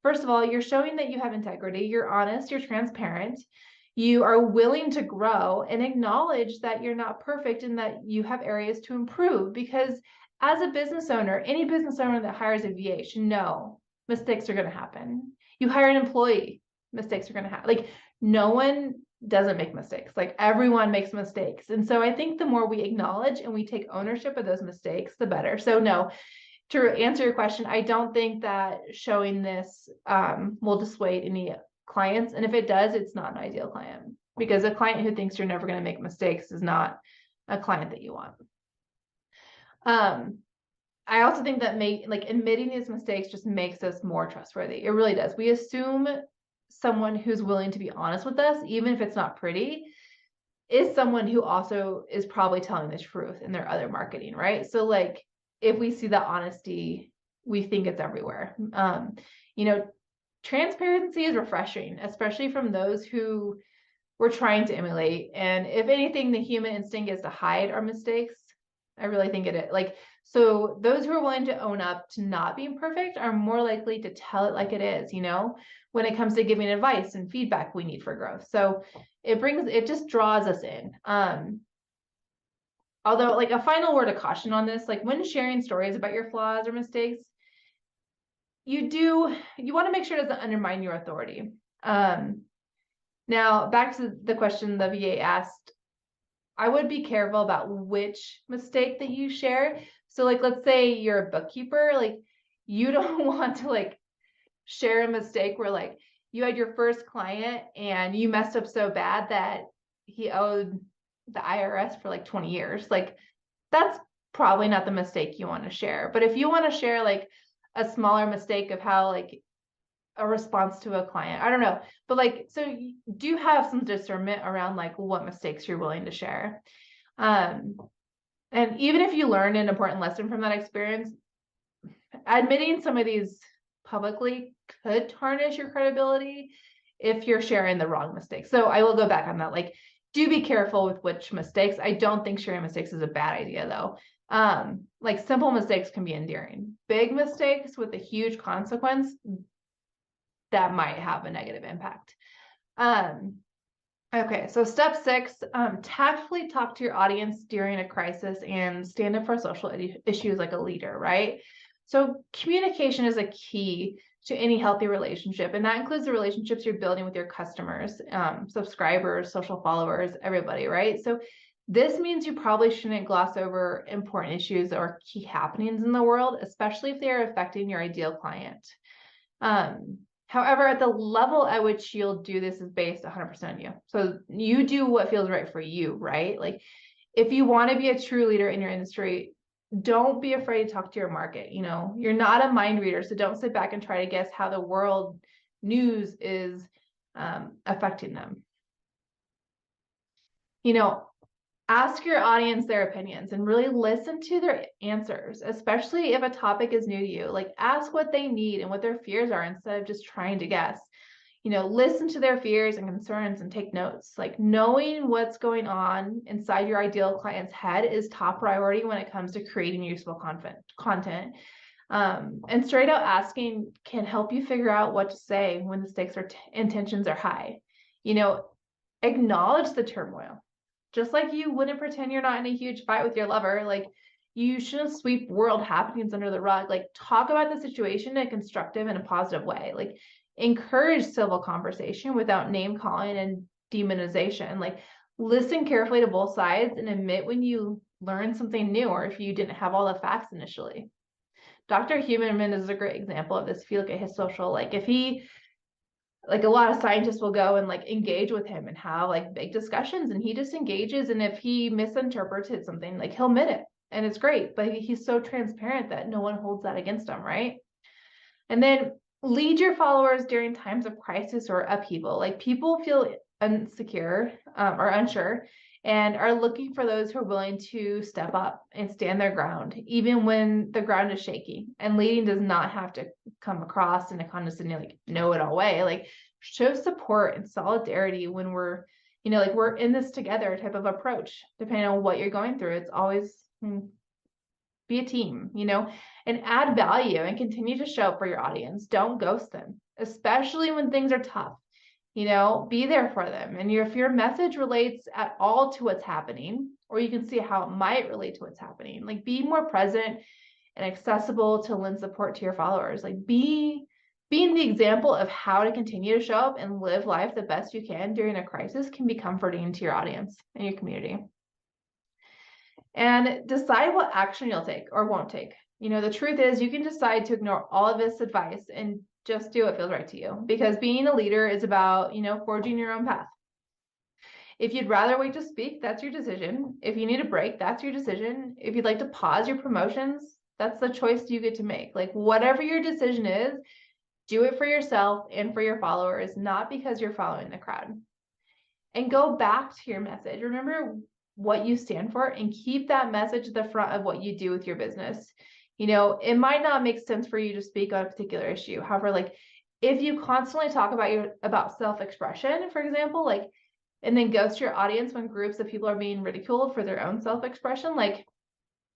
first of all, you're showing that you have integrity, you're honest, you're transparent, you are willing to grow and acknowledge that you're not perfect and that you have areas to improve. Because as a business owner, any business owner that hires a VA should know mistakes are going to happen. You hire an employee, mistakes are going to happen. Like no one doesn't make mistakes. Like everyone makes mistakes. And so I think the more we acknowledge and we take ownership of those mistakes, the better. So no, to answer your question, I don't think that showing this will dissuade any clients. And if it does, it's not an ideal client, because a client who thinks you're never going to make mistakes is not a client that you want. I also think that admitting these mistakes just makes us more trustworthy. It really does. We assume someone who's willing to be honest with us, even if it's not pretty, is someone who also is probably telling the truth in their other marketing, right? So like if we see that honesty, we think it's everywhere. Transparency is refreshing, especially from those who we're trying to emulate. And if anything, the human instinct is to hide our mistakes. I really think it is. Like, so those who are willing to own up to not being perfect are more likely to tell it like it is, when it comes to giving advice and feedback we need for growth. So it just draws us in. Although like a final word of caution on this, like when sharing stories about your flaws or mistakes, you want to make sure it doesn't undermine your authority. Now back to the question the VA asked, I would be careful about which mistake that you share. So like, let's say you're a bookkeeper, like you don't want to like share a mistake where like you had your first client and you messed up so bad that he owed the IRS for like 20 years. Like that's probably not the mistake you want to share. But if you want to share like a smaller mistake of how like a response to a client, I don't know, but like, so you do have some discernment around like what mistakes you're willing to share. And even if you learned an important lesson from that experience, admitting some of these publicly could tarnish your credibility if you're sharing the wrong mistakes. So I will go back on that. Like, do be careful with which mistakes. I don't think sharing mistakes is a bad idea though. Like simple mistakes can be endearing. Big mistakes with a huge consequence, that might have a negative impact. Okay, so step 6, tactfully talk to your audience during a crisis and stand up for social issues like a leader, right? So communication is a key to any healthy relationship, and that includes the relationships you're building with your customers, subscribers, social followers, everybody, right? So this means you probably shouldn't gloss over important issues or key happenings in the world, especially if they are affecting your ideal client. However, at the level at which you'll do this is based 100% on you. So you do what feels right for you, right? Like if you want to be a true leader in your industry, don't be afraid to talk to your market. You're not a mind reader, so don't sit back and try to guess how the world news is affecting them. Ask your audience their opinions and really listen to their answers, especially if a topic is new to you. Like, ask what they need and what their fears are instead of just trying to guess. Listen to their fears and concerns and take notes. Like, knowing what's going on inside your ideal client's head is top priority when it comes to creating useful content. And straight out asking can help you figure out what to say when the stakes or intentions are high. Acknowledge the turmoil. Just like you wouldn't pretend you're not in a huge fight with your lover, like, you shouldn't sweep world happenings under the rug. Like, talk about the situation in a constructive and a positive way. Like, encourage civil conversation without name calling and demonization. Like, listen carefully to both sides and admit when you learn something new or if you didn't have all the facts initially. Dr. Huberman is a great example of this. If you look at his social, like, if he, like, a lot of scientists will go and like engage with him and have like big discussions, and he just engages, and if he misinterpreted something, like, he'll admit it and it's great, but he's so transparent that no one holds that against him, right? And then lead your followers during times of crisis or upheaval. Like, people feel insecure or unsure and are looking for those who are willing to step up and stand their ground, even when the ground is shaky. And leading does not have to come across in a condescending, like, know-it-all way. Like, show support and solidarity when we're, like, we're in this together type of approach, depending on what you're going through. It's always be a team, and add value and continue to show up for your audience. Don't ghost them, especially when things are tough. Be there for them. And if your message relates at all to what's happening, or you can see how it might relate to what's happening, like, be more present and accessible to lend support to your followers. Like, being the example of how to continue to show up and live life the best you can during a crisis can be comforting to your audience and your community. And decide what action you'll take or won't take. The truth is, you can decide to ignore all of this advice and just do what feels right to you, because being a leader is about, forging your own path. If you'd rather wait to speak, that's your decision. If you need a break, that's your decision. If you'd like to pause your promotions, that's the choice you get to make. Like, whatever your decision is, do it for yourself and for your followers, not because you're following the crowd. And go back to your message. Remember what you stand for and keep that message at the front of what you do with your business. It might not make sense for you to speak on a particular issue. However, like, if you constantly talk about self-expression, for example, like, and then ghost your audience when groups of people are being ridiculed for their own self-expression, like,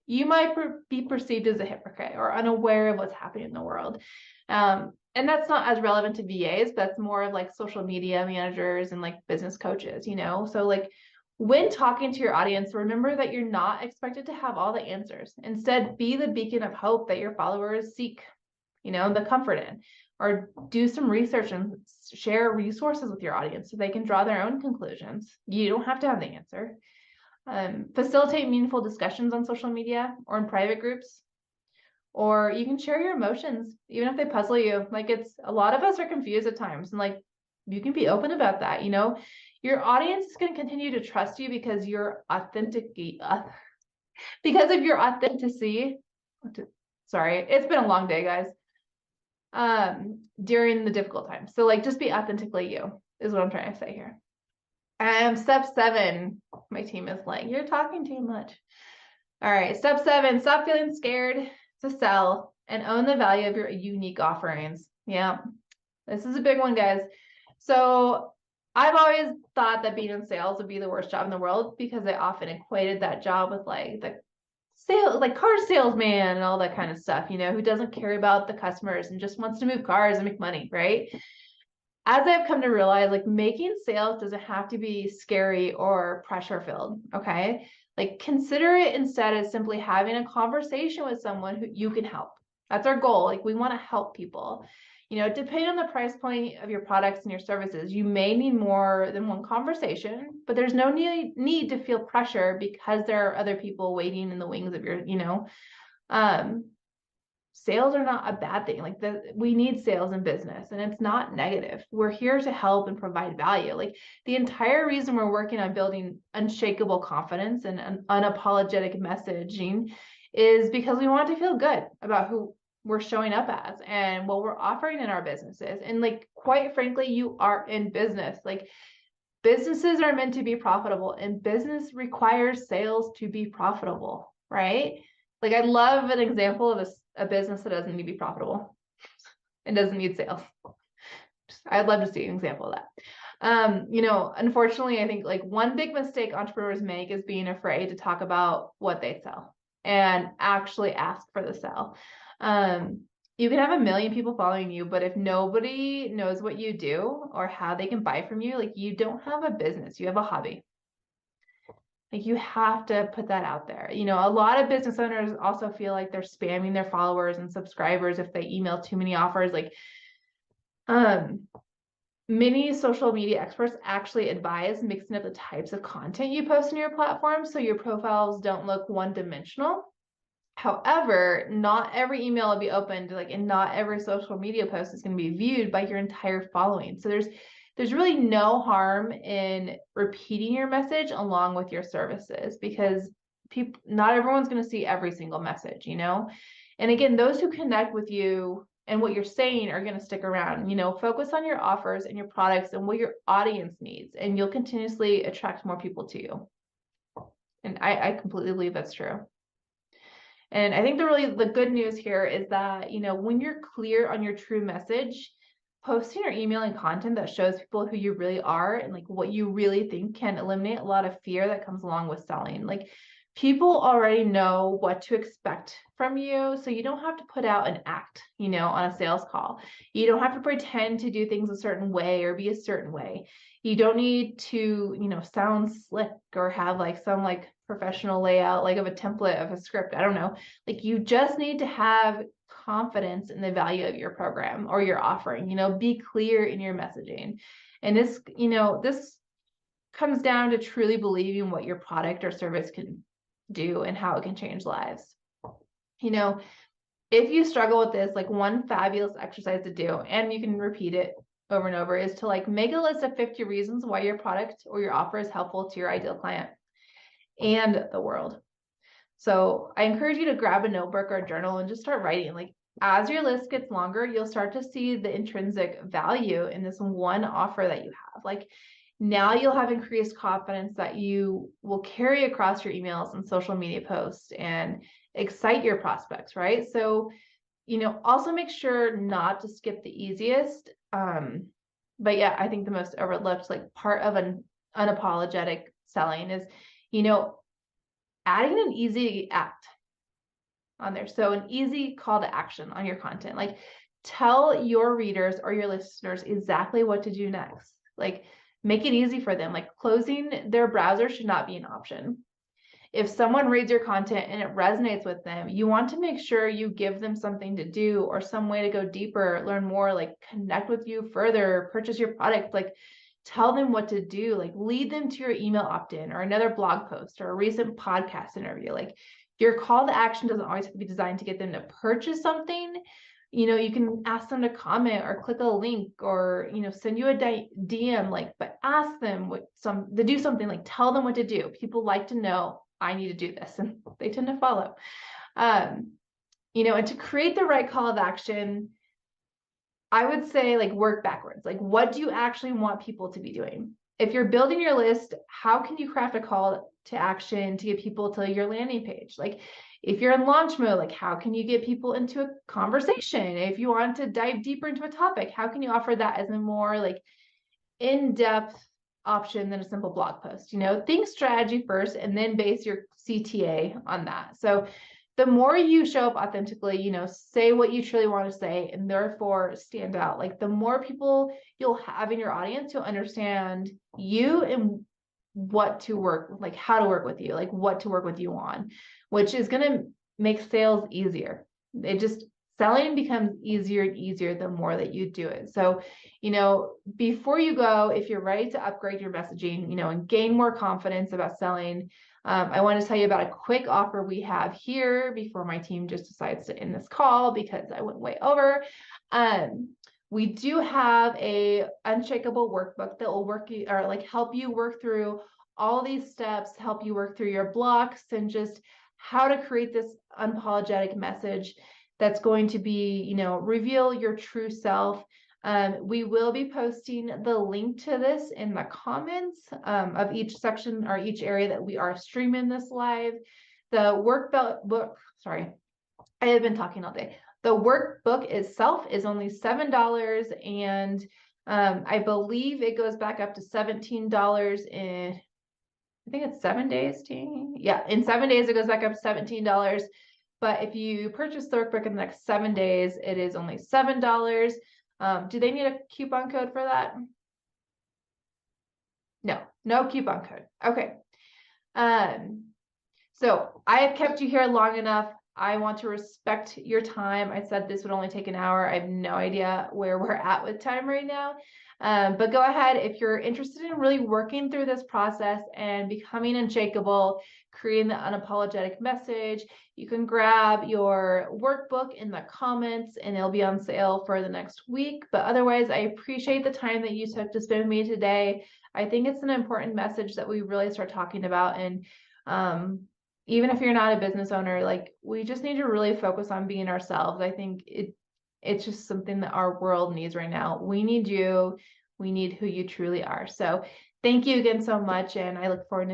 you might be perceived as a hypocrite or unaware of what's happening in the world. And that's not as relevant to VAs, but that's more of like social media managers and like business coaches, So, like, when talking to your audience, remember that you're not expected to have all the answers. Instead, be the beacon of hope that your followers seek, the comfort in, or do some research and share resources with your audience so they can draw their own conclusions. You don't have to have the answer. Facilitate meaningful discussions on social media or in private groups, or you can share your emotions, even if they puzzle you. Like, a lot of us are confused at times, and like, you can be open about that. Your audience is going to continue to trust you because you're because of your authenticity. Sorry, it's been a long day, guys. During the difficult times. So, like, just be authentically you is what I'm trying to say here. Step 7, my team is like, you're talking too much. All right, step 7, stop feeling scared to sell and own the value of your unique offerings. Yeah, this is a big one, guys. So I've always thought that being in sales would be the worst job in the world, because I often equated that job with like the sales, like car salesman and all that kind of stuff, who doesn't care about the customers and just wants to move cars and make money, right? As I've come to realize, like, making sales doesn't have to be scary or pressure filled. Okay. Like, consider it instead as simply having a conversation with someone who you can help. That's our goal. Like, we want to help people. Depending on the price point of your products and your services, you may need more than one conversation, but there's no need to feel pressure because there are other people waiting in the wings of your, sales are not a bad thing. Like, we need sales in business, and it's not negative. We're here to help and provide value. Like, the entire reason we're working on building unshakable confidence and an unapologetic messaging is because we want to feel good about who we're showing up as and what we're offering in our businesses. And like, quite frankly, you are in business. Like, Businesses are meant to be profitable, and business requires sales to be profitable, right? Like I love an example of a business that doesn't need to be profitable and doesn't need sales. I'd love to see an example of that. Unfortunately, I think like one big mistake entrepreneurs make is being afraid to talk about what they sell and actually ask for the sell. You can have 1 million people following you, but if nobody knows what you do or how they can buy from you, like you don't have a business, you have a hobby. Like you have to put that out there. A lot of business owners also feel like they're spamming their followers and subscribers if they email too many offers. Like, many social media experts actually advise mixing up the types of content you post on your platform so your profiles don't look one-dimensional. However, not every email will be opened, and not every social media post is going to be viewed by your entire following. So there's really no harm in repeating your message along with your services, because not everyone's going to see every single message, And again, those who connect with you and what you're saying are going to stick around. Focus on your offers and your products and what your audience needs, and you'll continuously attract more people to you. And I completely believe that's true. And I think the good news here is that, when you're clear on your true message, posting or emailing content that shows people who you really are and like what you really think can eliminate a lot of fear that comes along with selling. Like people already know what to expect from you, so you don't have to put out an act, on a sales call. You don't have to pretend to do things a certain way or be a certain way. You don't need to, sound slick or have some professional layout, of a template of a script. I don't know. Like you just need to have confidence in the value of your program or your offering, be clear in your messaging. And this comes down to truly believing what your product or service can do and how it can change lives. If you struggle with this, one fabulous exercise to do, and you can repeat it over and over, is to make a list of 50 reasons why your product or your offer is helpful to your ideal client and the world. So I encourage you to grab a notebook or a journal and just start writing. As your list gets longer, you'll start to see the intrinsic value in this one offer that you have. Now you'll have increased confidence that you will carry across your emails and social media posts and excite your prospects, right? So, also make sure not to skip the easiest. But yeah, I think the most overlooked part of an unapologetic selling is, adding an easy act on there. So an easy call to action on your content. Tell your readers or your listeners exactly what to do next. Make it easy for them. Closing their browser should not be an option. If someone reads your content and it resonates with them, you want to make sure you give them something to do or some way to go deeper, learn more, connect with you further, purchase your product. Tell them what to do, lead them to your email opt-in or another blog post or a recent podcast interview. Your call to action doesn't always have to be designed to get them to purchase something. You can ask them to comment or click a link or, send you a DM, but ask them to do something, tell them what to do. People like to know, I need to do this, and they tend to follow. And to create the right call of action, I would say work backwards. What do you actually want people to be doing? If you're building your list, how can you craft a call to action to get people to your landing page? If you're in launch mode, how can you get people into a conversation? If you want to dive deeper into a topic, how can you offer that as a more in-depth option than a simple blog post? Think strategy first and then base your CTA on that. So the more you show up authentically, say what you truly want to say and therefore stand out, the more people you'll have in your audience who understand you and what to work, how to work with you, what to work with you on, which is going to make sales easier. Selling becomes easier and easier the more that you do it. So, before you go, if you're ready to upgrade your messaging, and gain more confidence about selling, I want to tell you about a quick offer we have here before my team just decides to end this call because I went way over. We do have a Unshakeable workbook that will help you work through all these steps, help you work through your blocks and just how to create this unapologetic message that's going to be, reveal your true self, We will be posting the link to this in the comments of each section or each area that we are streaming this live. The workbook, sorry, I have been talking all day. The workbook itself is only $7, and I believe it goes back up to $17 in, I think it's 7 days, team. Yeah, in 7 days it goes back up to $17. But if you purchase the workbook in the next 7 days, it is only $7. Do they need a coupon code for that? No, no coupon code. Okay. So I have kept you here long enough. I want to respect your time. I said this would only take an hour. I have no idea where we're at with time right now. But go ahead if you're interested in really working through this process and becoming unshakable, creating the unapologetic message. You can grab your workbook in the comments and it'll be on sale for the next week. But otherwise, I appreciate the time that you took to spend with me today. I think it's an important message that we really start talking about. And even if you're not a business owner, like we just need to really focus on being ourselves. I think it's just something that our world needs right now. We need you. We need who you truly are. So thank you again so much. And I look forward to